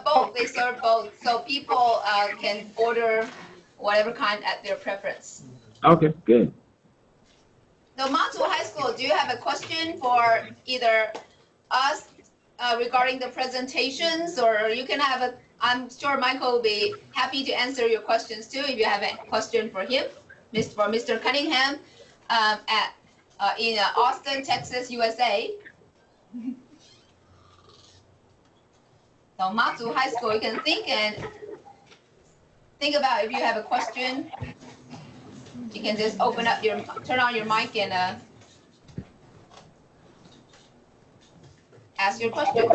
Both. They serve both, so people can order whatever kind at their preference. Okay, good. So Matsu High School, do you have a question for either us regarding the presentations, or you can have a? I'm sure Michael will be happy to answer your questions too if you have a question for him, for Mr. Cunningham, in Austin, Texas, USA. So Matsu High School, you can think about if you have a question. You can just turn on your mic and ask your question.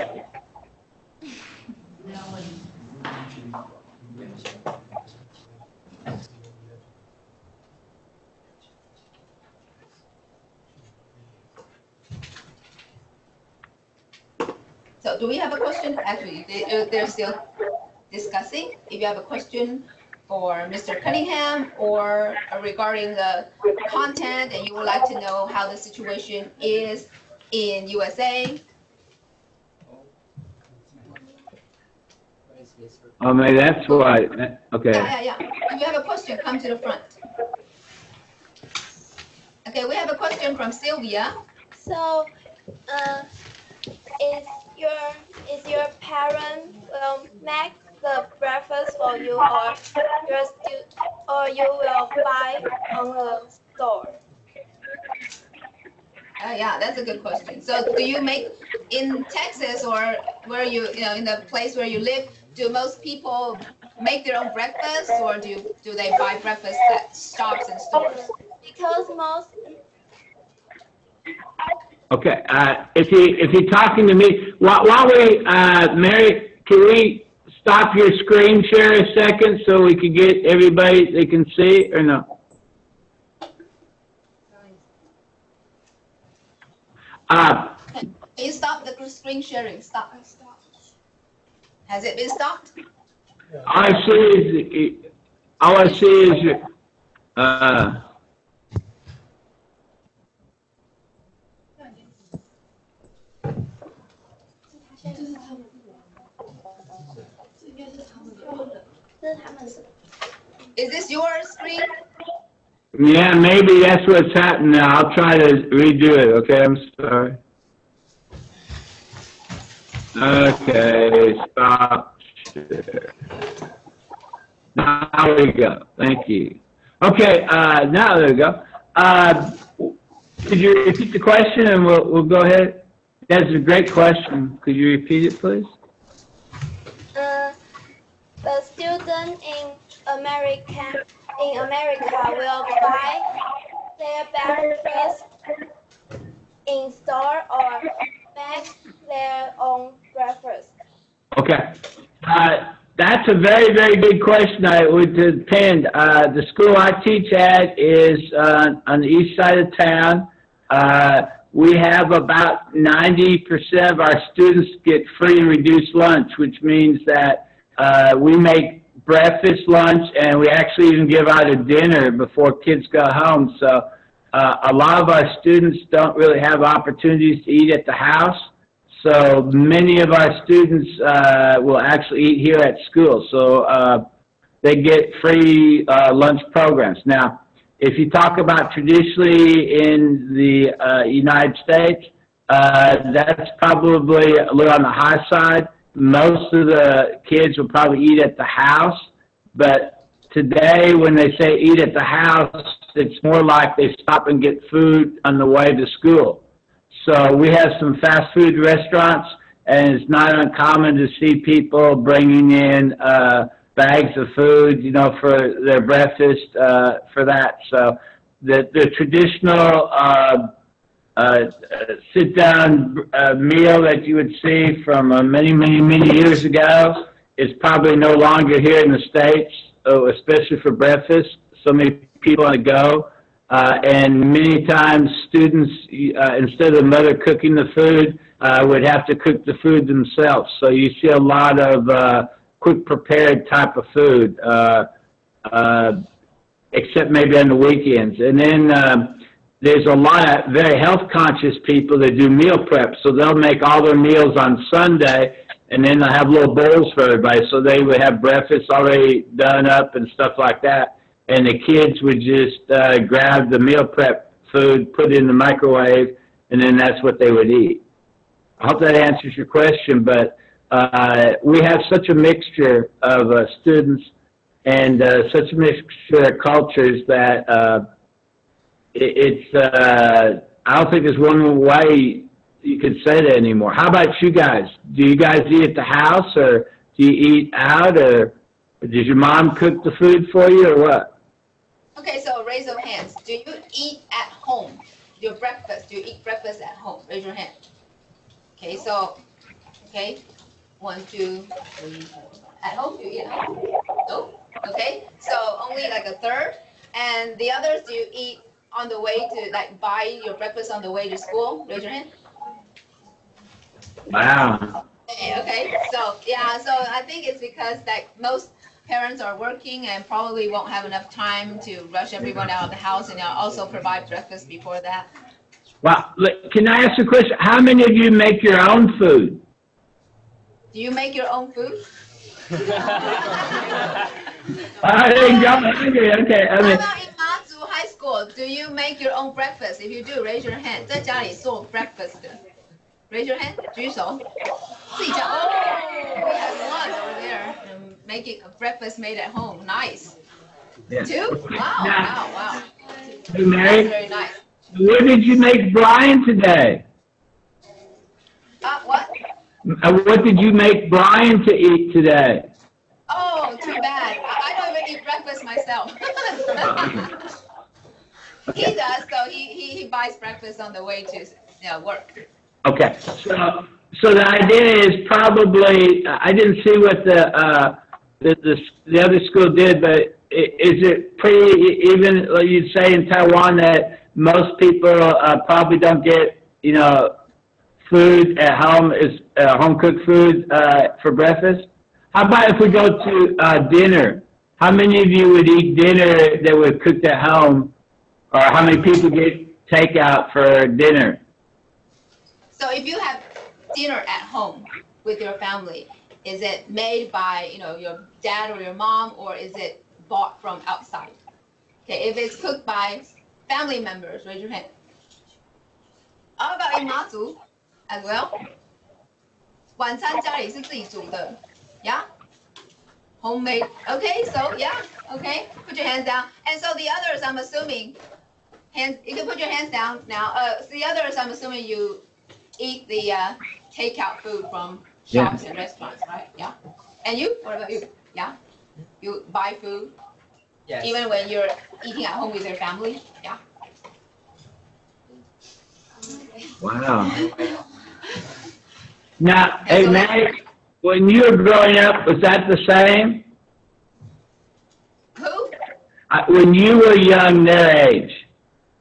So do we have a question? Actually, they're still discussing. If you have a question for Mr. Cunningham or regarding the content and you would like to know how the situation is in USA. Oh, maybe that's why. Okay. Yeah. If you have a question, come to the front. Okay, we have a question from Sylvia. So, is your parent make the breakfast for you, or you will buy on the store? Yeah, that's a good question. So, do you make in Texas or where in the place where you live? Do most people make their own breakfast, or do they buy breakfast at shops and stores? Because most. Okay, if you're talking to me, while we, Mary, can we stop your screen share a second so we can get everybody they can see, or no? Can you stop the screen sharing? Stop. Has it been stopped? All I see is your, Is this your screen? yeah, maybe that's what's happening. I'll try to redo it. Okay, I'm sorry. Okay, stop share. Now we go. Thank you. Okay, now there we go. Could you repeat the question and we'll go ahead? That's a great question. Could you repeat it, please? The student in America will buy their breakfast in store or make their own breakfast. Okay. That's a very, very good question. It would depend. The school I teach at is on the east side of town. We have about 90% of our students get free and reduced lunch, which means that we make breakfast, lunch, and we actually even give out a dinner before kids go home. So a lot of our students don't really have opportunities to eat at the house. So many of our students will actually eat here at school. So they get free lunch programs. Now, if you talk about traditionally in the United States, that's probably a little on the high side. Most of the kids will probably eat at the house, but today when they say eat at the house, it's more like they stop and get food on the way to school. So we have some fast food restaurants, and it's not uncommon to see people bringing in bags of food, you know, for their breakfast, for that. So the traditional sit-down meal that you would see from many years ago is probably no longer here in the States, especially for breakfast. So many people on the go. And many times students, instead of mother cooking the food, would have to cook the food themselves. So you see a lot of quick prepared type of food, except maybe on the weekends. And then there's a lot of very health conscious people that do meal prep. So they'll make all their meals on Sunday, and then they'll have little bowls for everybody. So they would have breakfast already done up and stuff like that. And the kids would just grab the meal prep food, put it in the microwave, and then that's what they would eat. I hope that answers your question, but we have such a mixture of students and such a mixture of cultures that I don't think there's one way you could say that anymore. How about you guys? Do you guys eat at the house, or do you eat out, or does your mom cook the food for you, or what? Okay, so raise your hands. Do you eat at home? Your breakfast, do you eat breakfast at home? Raise your hand. Okay, so, okay, 1, 2, 3, 4. At home, do you eat at home? No? Okay, so only like a third. And the others, do you eat on the way to, like, buy your breakfast on the way to school? Raise your hand. Wow. Okay, so, yeah, so I think it's because, like, most parents are working and probably won't have enough time to rush everyone out of the house, and also provide breakfast before that. Well, can I ask a question? How many of you make your own food? Do you make your own food? I didn't go hungry. Okay, I mean. How about in Matsu High School? Do you make your own breakfast? If you do, raise your hand. 在家里做 breakfast. Raise your hand. 举手. 自己家. Oh, we have one over there. Making a breakfast made at home. Nice. Yeah. 2? Wow, wow, wow. Hey, Mary, that's very nice. What did you make Brian today? What? What did you make Brian to eat today? Oh, too bad. I don't even eat breakfast myself. Okay. He does, so he buys breakfast on the way to work. Okay, so the idea is probably, I didn't see what the other school did, but is it pretty even, like you'd say in Taiwan, that most people probably don't get, you know, food at home, is home cooked food for breakfast? How about if we go to dinner? How many of you would eat dinner that was cooked at home, or how many people get takeout for dinner? So if you have dinner at home with your family, is it made by your dad or your mom, or is it bought from outside? Okay, if it's cooked by family members, raise your hand. How about in Matsu as well? 晚餐家里是自己煮的 ，yeah, homemade. Okay, so yeah, okay, put your hands down. And so the others, I'm assuming, you can put your hands down now. So the others, I'm assuming you eat the takeout food from shops and restaurants, right? Yeah. And you? What about you? Yeah. You buy food? Yes. Even when you're eating at home with your family? Yeah. Wow. Now, hey, Max, when you were growing up, was that the same? Who? When you were young, their age,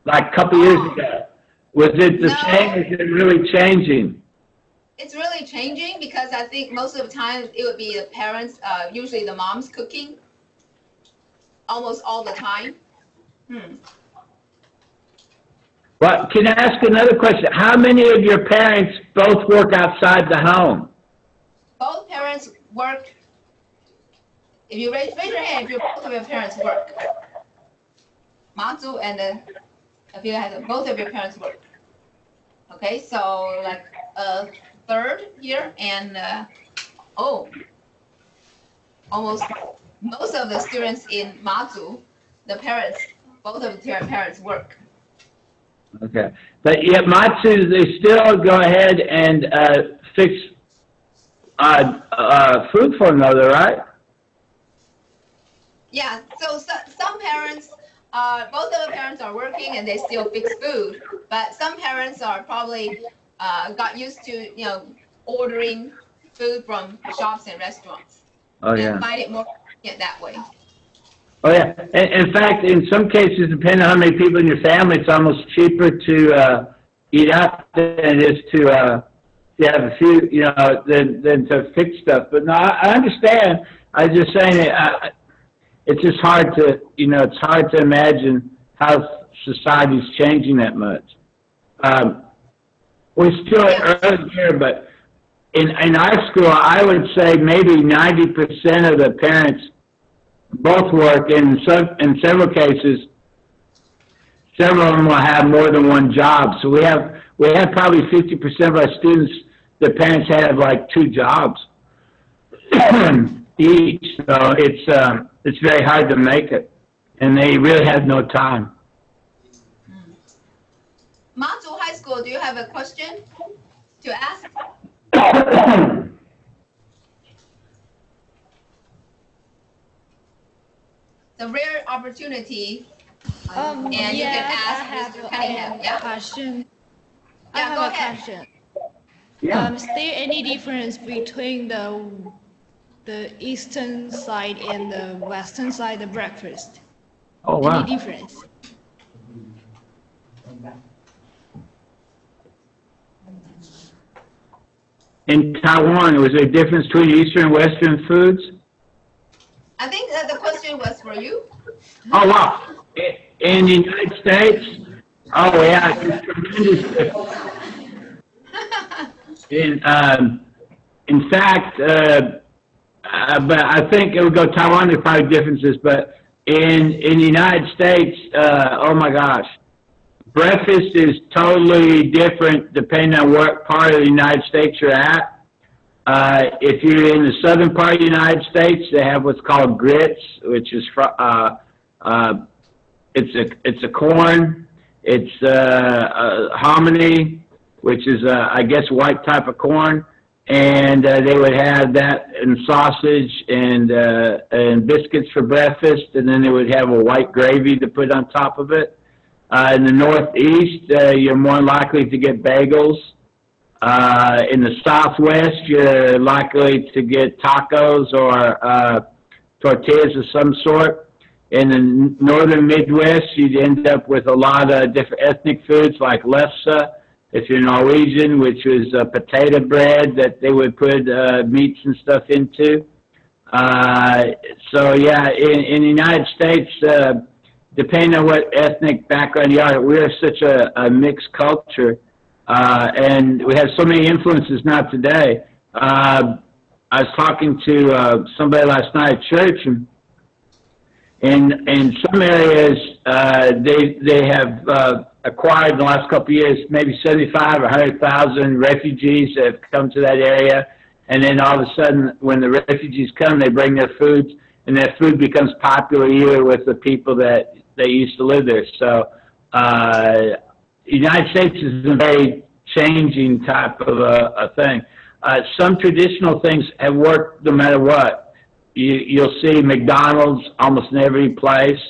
like a couple years ago, was it the same, or is it really changing? It's really changing because I think most of the time it would be the parents, usually the moms cooking, almost all the time. Well, can I ask another question? How many of your parents both work outside the home? Both parents work. If you raise your hand, if both of your parents work. Matsu and if you have both of your parents work. Okay, so like third year and almost most of the students in Matsu, both of their parents work. Okay, but yet Matsu, they still go ahead and fix food for another, right? Yeah, so some parents, both of the parents are working and they still fix food, but some parents are probably got used to ordering food from shops and restaurants. Oh yeah. And find it more convenient that way. Oh yeah. In fact, in some cases, depending on how many people in your family, it's almost cheaper to eat out than it is to have a few, than to fix stuff. But no, I understand. I was just saying it's just hard to, it's hard to imagine how society's changing that much. We're still early here, but in our school, I would say maybe 90% of the parents both work. In several cases, several of them will have more than one job. So we have probably 50% of our students, their parents have like 2 jobs each. So it's very hard to make it, and they really have no time. Matsu High School, do you have a question to ask? The rare opportunity, and you can ask Mr. Cunningham. Yeah? Question. Yeah, I have go a ahead. question. Yeah. Is there any difference between the eastern side and the western side of breakfast? Oh wow. Any difference? In Taiwan, was there a difference between Eastern and Western foods? I think that the question was for you. Oh, wow. In the United States? Oh, yeah, it's tremendous. In fact, but I think it would go Taiwan, there's probably differences, but in the United States, oh my gosh, breakfast is totally different depending on what part of the United States you're at. If you're in the southern part of the United States, they have what's called grits, which is it's a corn. It's hominy, which is I guess a white type of corn, and they would have that and sausage and biscuits for breakfast, and then they would have a white gravy to put on top of it. In the Northeast, you're more likely to get bagels. In the Southwest, you're likely to get tacos or tortillas of some sort. In the Northern Midwest, you'd end up with a lot of different ethnic foods like lefse, if you're Norwegian, which was potato bread that they would put meats and stuff into. So yeah, in the United States, depending on what ethnic background you are, we're such a mixed culture, and we have so many influences now today. I was talking to somebody last night at church, and in some areas they have acquired in the last couple of years maybe 75 or 100,000 refugees that have come to that area. And then all of a sudden, when the refugees come, they bring their foods, and that food becomes popular either with the people that they used to live there. So the United States is a very changing type of a thing. Some traditional things have worked no matter what. You'll see McDonald's almost in every place.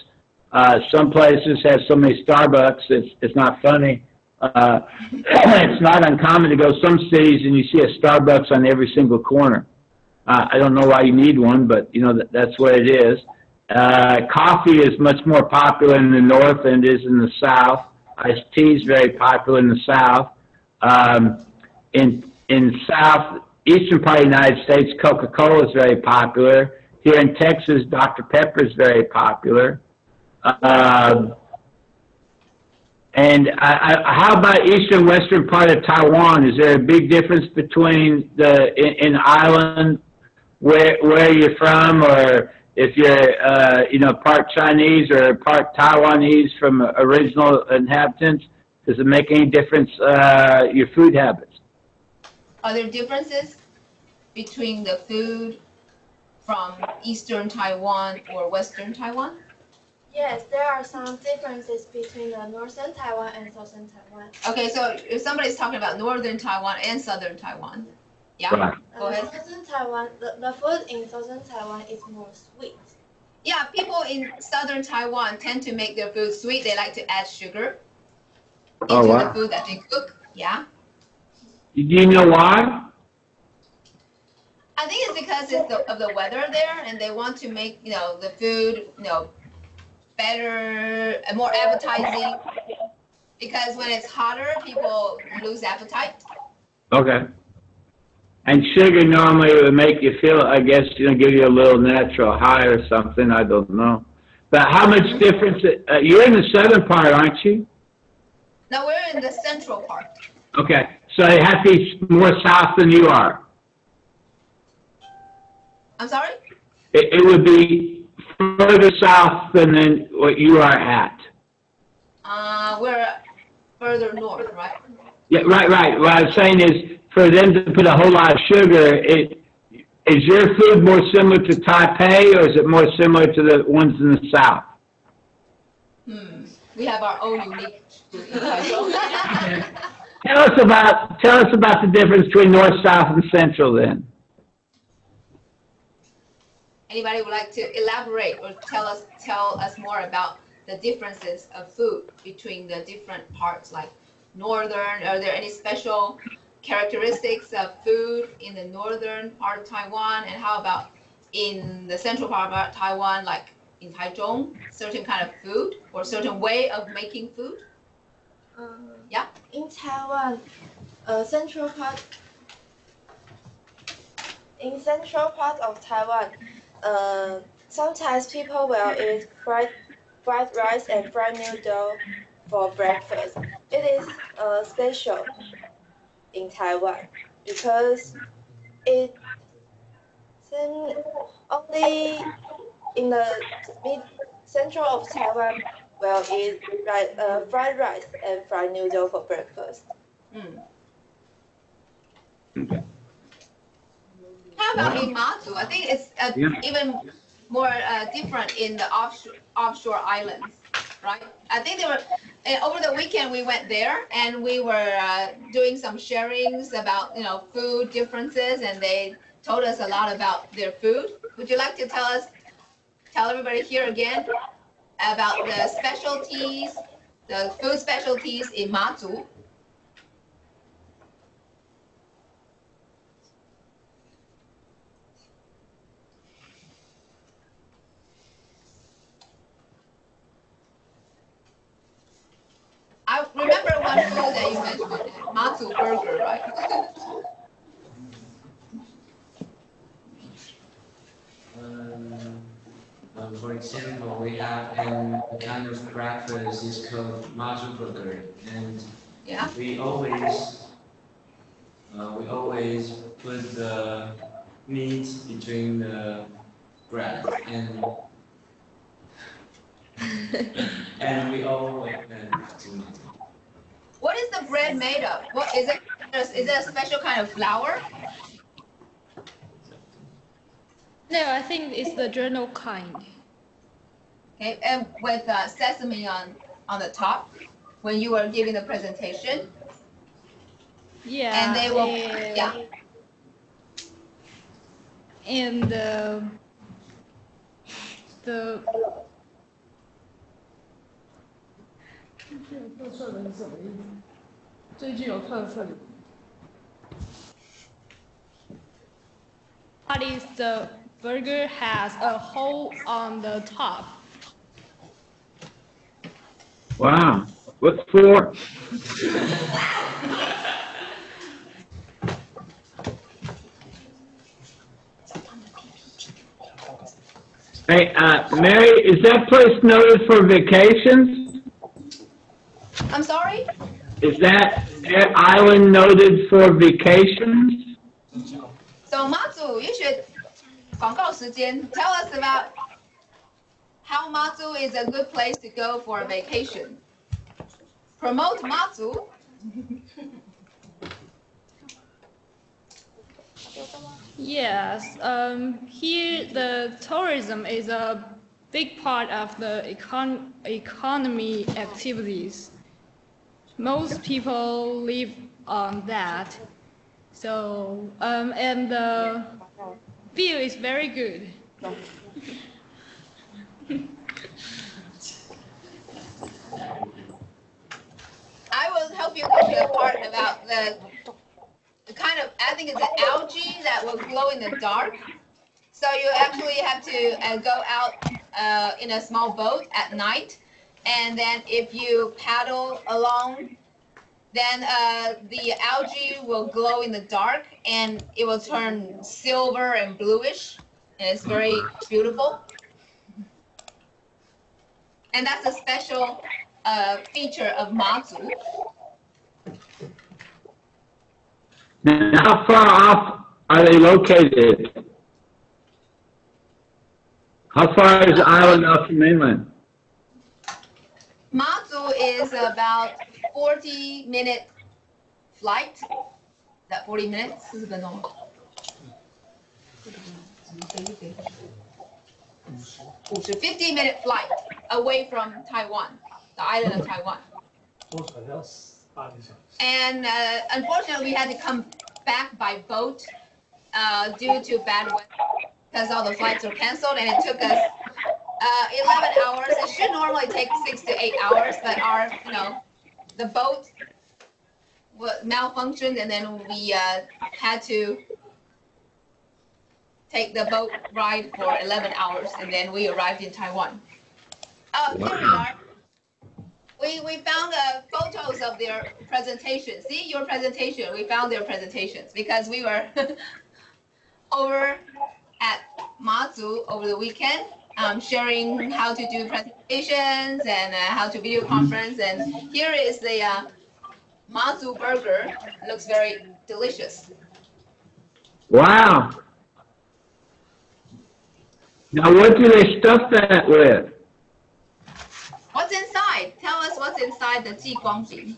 Some places have so many Starbucks, it's not funny. It's not uncommon to go some cities and you see a Starbucks on every single corner. I don't know why you need one, but you know that's what it is. Coffee is much more popular in the north than it is in the south. Iced tea is very popular in the south. In southeastern part of the United States, Coca-Cola is very popular. Here in Texas, Dr. Pepper is very popular. And how about eastern western part of Taiwan? Is there a big difference between in the island where you're from, or if you're part Chinese or part Taiwanese from original inhabitants? Does it make any difference your food habits? Are there differences between the food from eastern Taiwan or western Taiwan? Yes, there are some differences between the northern Taiwan and southern Taiwan. Okay, so if somebody's talking about northern Taiwan and southern Taiwan, yeah, right. Go ahead. Southern Taiwan, the food in southern Taiwan is more sweet. Yeah, people in southern Taiwan tend to make their food sweet. They like to add sugar into the food that they cook. Yeah. Do you know why? I think it's because of the weather there, and they want to make the food better and more appetizing, because when it's hotter, people lose appetite. Okay. And sugar normally would make you feel, I guess, give you a little natural high or something. I don't know. But how much difference? You're in the southern part, aren't you? No, we're in the central part. Okay. So it has to be more south than you are. I'm sorry? It would be further south than what you are at. We're further north, right? Yeah, right. What I'm saying is, for them to put a whole lot of sugar, is your food more similar to Taipei, or is it more similar to the ones in the south? We have our own unique. Tell us about the difference between north, south, and central, then. Anybody would like to elaborate or tell us more about the differences of food between the different parts, like northern? Are there any special characteristics of food in the northern part of Taiwan, and how about in the central part of Taiwan, like in Taichung, certain kind of food or certain way of making food? Yeah. In Taiwan, central part of Taiwan, sometimes people will eat fried rice and fried noodle for breakfast. It is special in Taiwan because it only in the central of Taiwan will eat fried rice and fried noodle for breakfast. How about in Matsu? I think it's even more different in the offshore islands, right? I think they were over the weekend we went there and we were doing some sharings about food differences, and they told us a lot about their food. Would you like to tell everybody here again about the specialties, the food specialties in Matsu? I remember one food that you mentioned, Matsu Burger, right? For example, we have a kind of breakfast is called Matsu Burger, and Yeah. we always put the meat between the bread, and and we always tomato. What is the bread made of? What is it? Is it a special kind of flour? No, I think it's the journal kind. Okay, and with sesame on the top when you were giving the presentation. Yeah. And they will, yeah. And the What is the burger has a hole on the top. Wow. What for? Hey, Mary, is that place noted for vacations? I'm sorry? Is that island noted for vacations? So Matsu, you should 广告时间 tell us about how Matsu is a good place to go for a vacation. Promote Matsu. Yes, here the tourism is a big part of the economy activities. Most people live on that. So, and the view is very good. I will help you get to the part about the kind of, I think it's an algae that will glow in the dark. So you actually have to go out in a small boat at night. And then if you paddle along, then the algae will glow in the dark and it will turn silver and bluish. And it's very beautiful. And that's a special feature of Matsu. Now, how far off are they located? How far is the island off the mainland? Matsu is about 40-minute flight. That 40 minutes? 40分钟. 50-minute flight away from Taiwan, the island of Taiwan. And unfortunately, we had to come back by boat due to bad weather because all the flights were canceled, and it took us 11 hours. It should normally take 6 to 8 hours, but our, the boat malfunctioned, and then we had to take the boat ride for 11 hours, and then we arrived in Taiwan. Here we are. We found photos of their presentation. See your presentation. We found their presentations because we were over at Matsu over the weekend, sharing how to do presentations and how to video conference. And here is the Matsu Burger. It looks very delicious. Wow. Now, what do they stuff that with? What's inside? Tell us what's inside the 激光饼.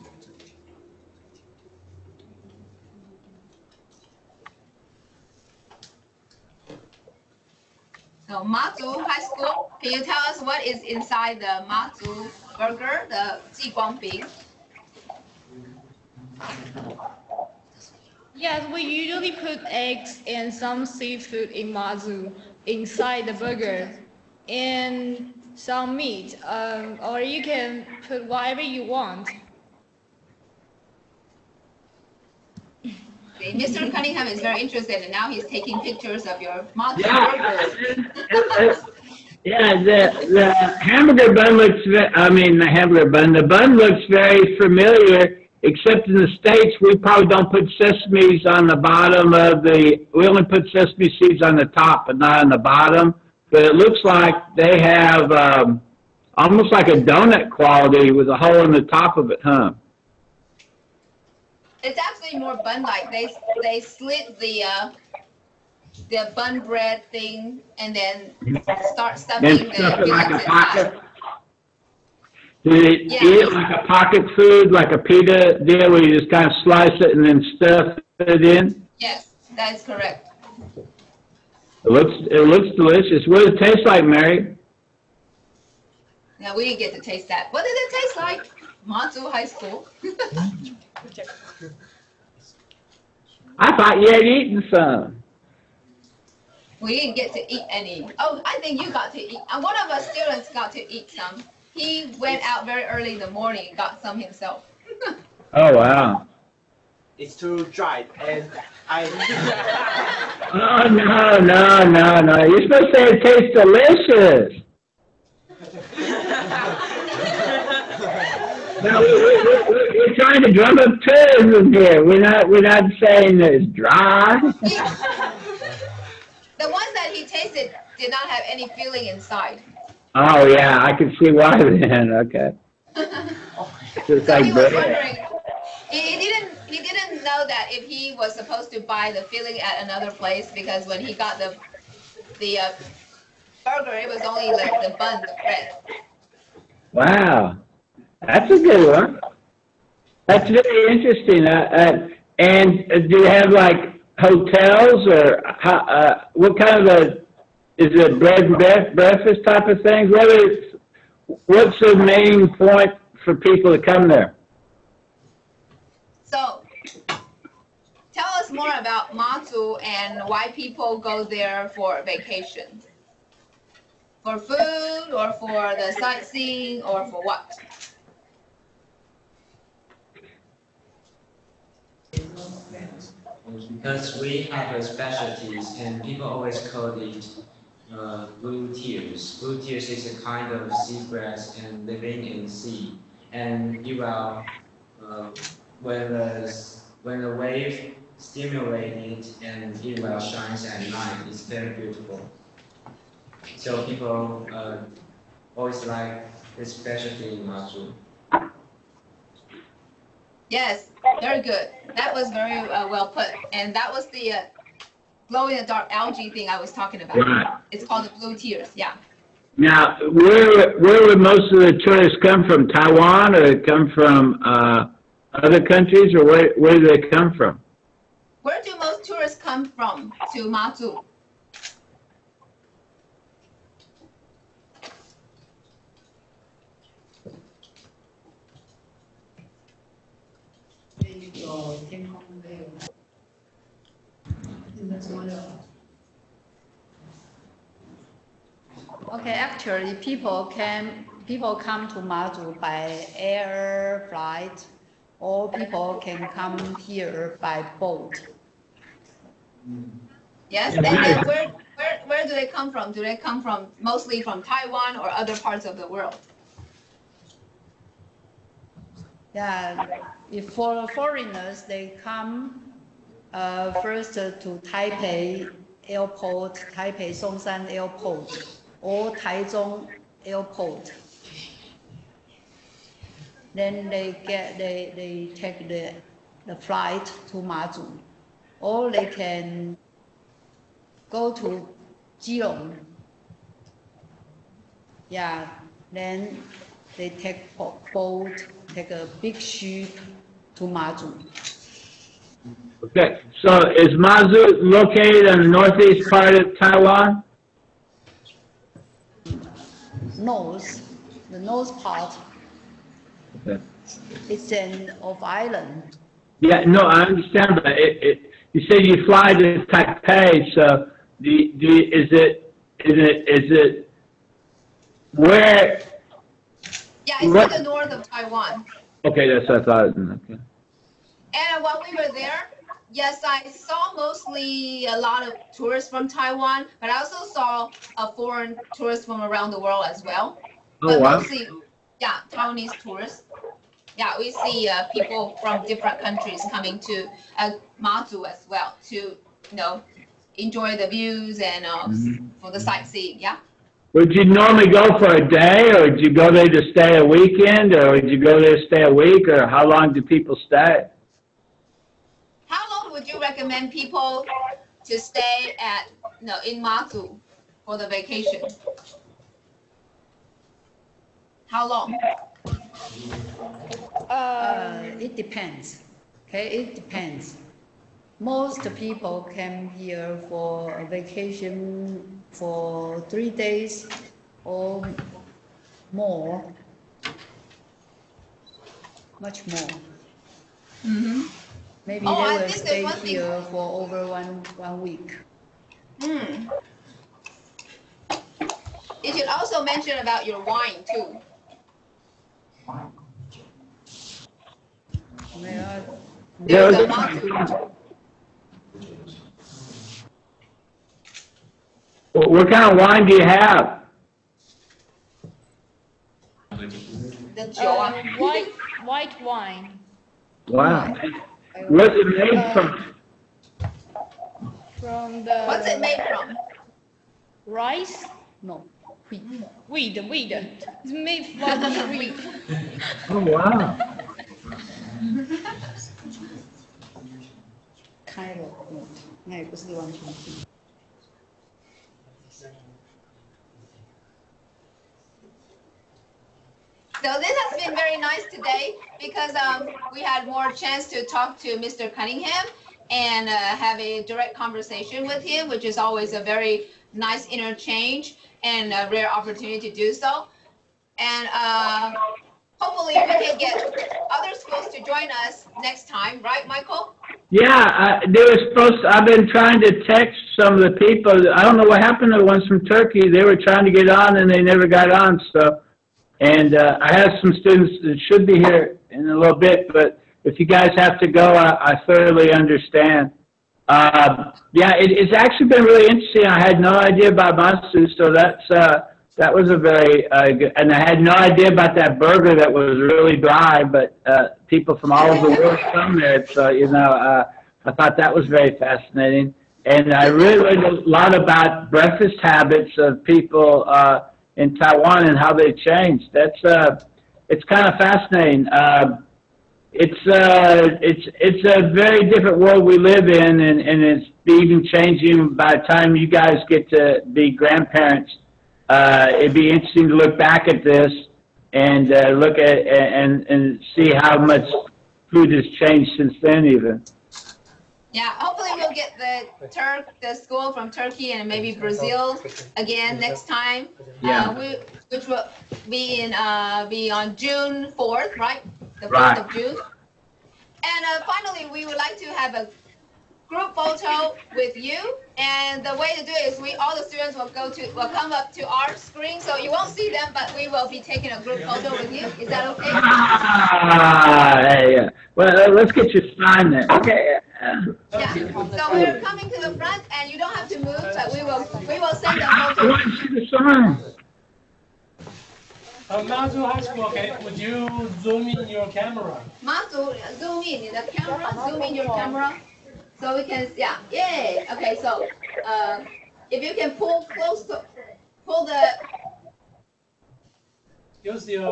So Matsu High School, can you tell us what is inside the Matsu Burger, the 激光饼? Yes, we usually put eggs and some seafood in Matsu inside the burger, and some meat, or you can put whatever you want. Mr. Cunningham is very interested, and now he's taking pictures of your Matsu burger. Yeah, the hamburger bun looks, the bun looks very familiar, except in the States, we probably don't put sesames on the bottom of we only put sesame seeds on the top, but not on the bottom. but it looks like they have almost like a donut quality with a hole in the top of it, huh? It's actually more bun-like. They slit the bun bread thing and then start stuffing the like fillings a pocket. inside. Do they eat it like a pocket food, like a pita deal, where you just kind of slice it and then stuff it in? Yes, that is correct. It looks delicious. What does it taste like, Mary? Now we didn't get to taste that. What did it taste like? Matsu High School. I thought you had eaten some. We didn't get to eat any. Oh, I think you got to eat. One of us students got to eat some. He went out very early in the morning and got some himself. Oh, wow. It's too dry, and I. Oh, no. You're supposed to say it tastes delicious. No, we're trying to drum up tourism here. We're not saying that it's dry. The ones that he tasted did not have any feeling inside. Oh yeah, I can see why then. Okay. Just So like he was bread. wondering. He didn't know that if he was supposed to buy the filling at another place, because when he got the burger, it was only like the bun, the bread. Wow, that's a good one. That's very interesting. And do you have like hotels or what kind of is it bread and breakfast type of things? What's the main point for people to come there? So, tell us more about Matsu and why people go there for vacation. For food, or for the sightseeing, or for what? Because we have specialties, and people always call it blue tears. Blue tears is a kind of seagrass and living in sea, and it will when the wave stimulate it, and it will shine at night. It's very beautiful. So people always like this specialty in Matsu. Yes, very good. That was very well put. And that was the glow-in-the-dark algae thing I was talking about. Right. It's called the blue tears, yeah. Now, where would most of the tourists come from? Taiwan, or come from other countries, or where do they come from? Where do most tourists come from to Matsu? Okay, actually, people come to Matsu by air flight, or people can come here by boat. Yes, and then where do they come from? Do they come from mostly from Taiwan or other parts of the world? Yeah, if for foreigners, they come first to Taipei Airport, Taipei Songshan Airport, or Taichung Airport. Then they take the flight to Matsu, or they can go to Keelung. Yeah, then they take boat, take a big ship to Matsu. Okay, so is Matsu located in the northeast part of Taiwan? The north part. Okay. It's an island. Yeah, no, I understand, but you said you fly to Taipei, so is it where? Yeah, it's to the north of Taiwan. Okay, that's what I thought. Okay. And while we were there, yes, I saw mostly a lot of tourists from Taiwan, but I also saw foreign tourists from around the world as well. Oh, but wow. mostly, yeah, Taiwanese tourists. Yeah, we see people from different countries coming to Matsu as well to, enjoy the views and for the sightseeing. Yeah. Would you normally go for a day, or would you go there to stay a weekend, or would you go there to stay a week, or how long do people stay? How long would you recommend people to stay at in Matsu for the vacation? How long? It depends. Okay, it depends. Most people came here for a vacation for 3 days or more, much more. Mm-hmm. Maybe they will stay here for over one week. Mm. You should also mention about your wine too. There's a Maku. What kind of wine do you have? The white wine. Wow. What's it made from? From the. What's it made from? Rice? No. Wheat. It's made from wheat. Oh wow. Kind of. 那也不是完全是。So this has been very nice today because we had more chance to talk to Mr. Cunningham and have a direct conversation with him, which is always a very nice interchange and a rare opportunity to do so. And hopefully we can get other schools to join us next time, right, Michael? Yeah, they were supposed to, I've been trying to text some of the people. I don't know what happened to the ones from Turkey. They were trying to get on and they never got on. So, and I have some students that should be here in a little bit, but if you guys have to go, I thoroughly understand. Yeah, it's actually been really interesting. I had no idea about Matsu, so that was a very good, and I had no idea about that burger that was really dry, but people from all over the world come there, so, you know, I thought that was very fascinating. And I really learned a lot about breakfast habits of people in Taiwan and how they changed. It's kind of fascinating. It's a very different world we live in, and it's even changing by the time you guys get to be grandparents. It'd be interesting to look back at this and look at and see how much food has changed since then, even. Yeah, hopefully we'll get the school from Turkey and maybe Brazil again next time. Yeah. Which will be on June 4th, right? The 4th of June. And finally, we would like to have a group photo with you, and the way to do it is all the students will come up to our screen, so you won't see them, but we will be taking a group photo with you. Is that okay? Hey, well, let's get you signed then. Okay. Yeah. So we're coming to the front, and you don't have to move, but we will send a photo. I want you to sign. Matsu High School, okay, would you zoom in your camera? Matsu, zoom in the camera, zoom in your camera. So we can, yeah, yay. Okay, so if you can pull the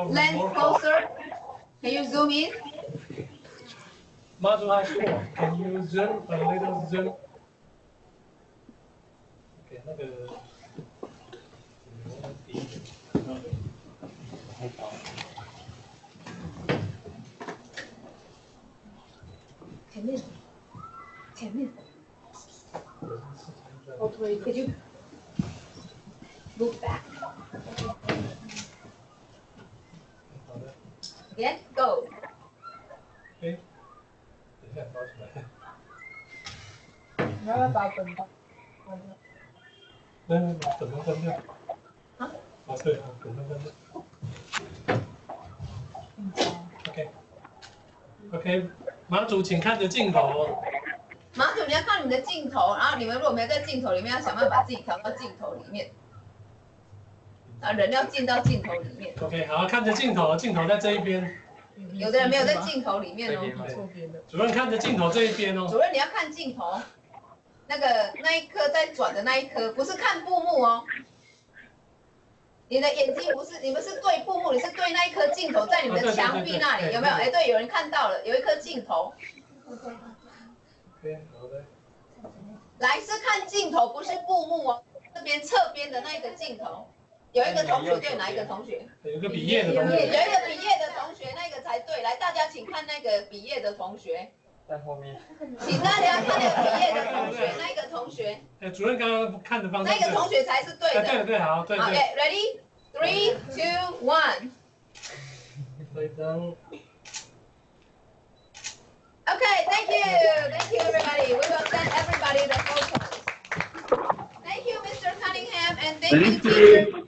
lens closer, can you zoom in? Matsu High School, can you zoom a little zoom? Okay, 那个前面。Could you look back? Yes, go. Okay. 等一下，抓出来。你要不要把本关掉？没，本都关掉。啊？啊，对啊，本都关掉。OK， 马祖，请看着镜头。马祖，你要看你们的镜头，然后你们如果没有在镜头里面，要想办法把自己调到镜头里面。人要进到镜头里面。OK， 好，看着镜头，镜头在这一边。有的人没有在镜头里面哦。主任看着镜头这一边哦。主任你要看镜头，那一颗在转的那一颗，不是看布幕哦。你的眼睛不是，你们是对布幕，你是对那一颗镜头在你们的墙壁那里，有没有？哎，对，有人看到了，有一颗镜头。来，是看镜头，不是布幕哦。这边侧边的那个镜头，有一个同学对哪一个同学？有一个比耶的同学。有一个比耶的同学，那个才对。来，大家请看那个比耶的同学。在后面。请大家看那个比耶的同学，那个同学。主任刚刚看的方向。那个同学才是对的。对，好，对。OK, ready? 3, 2, 1. Okay, thank you, everybody. We will send everybody the photos. Thank you, Mr. Cunningham, and thank you, teacher.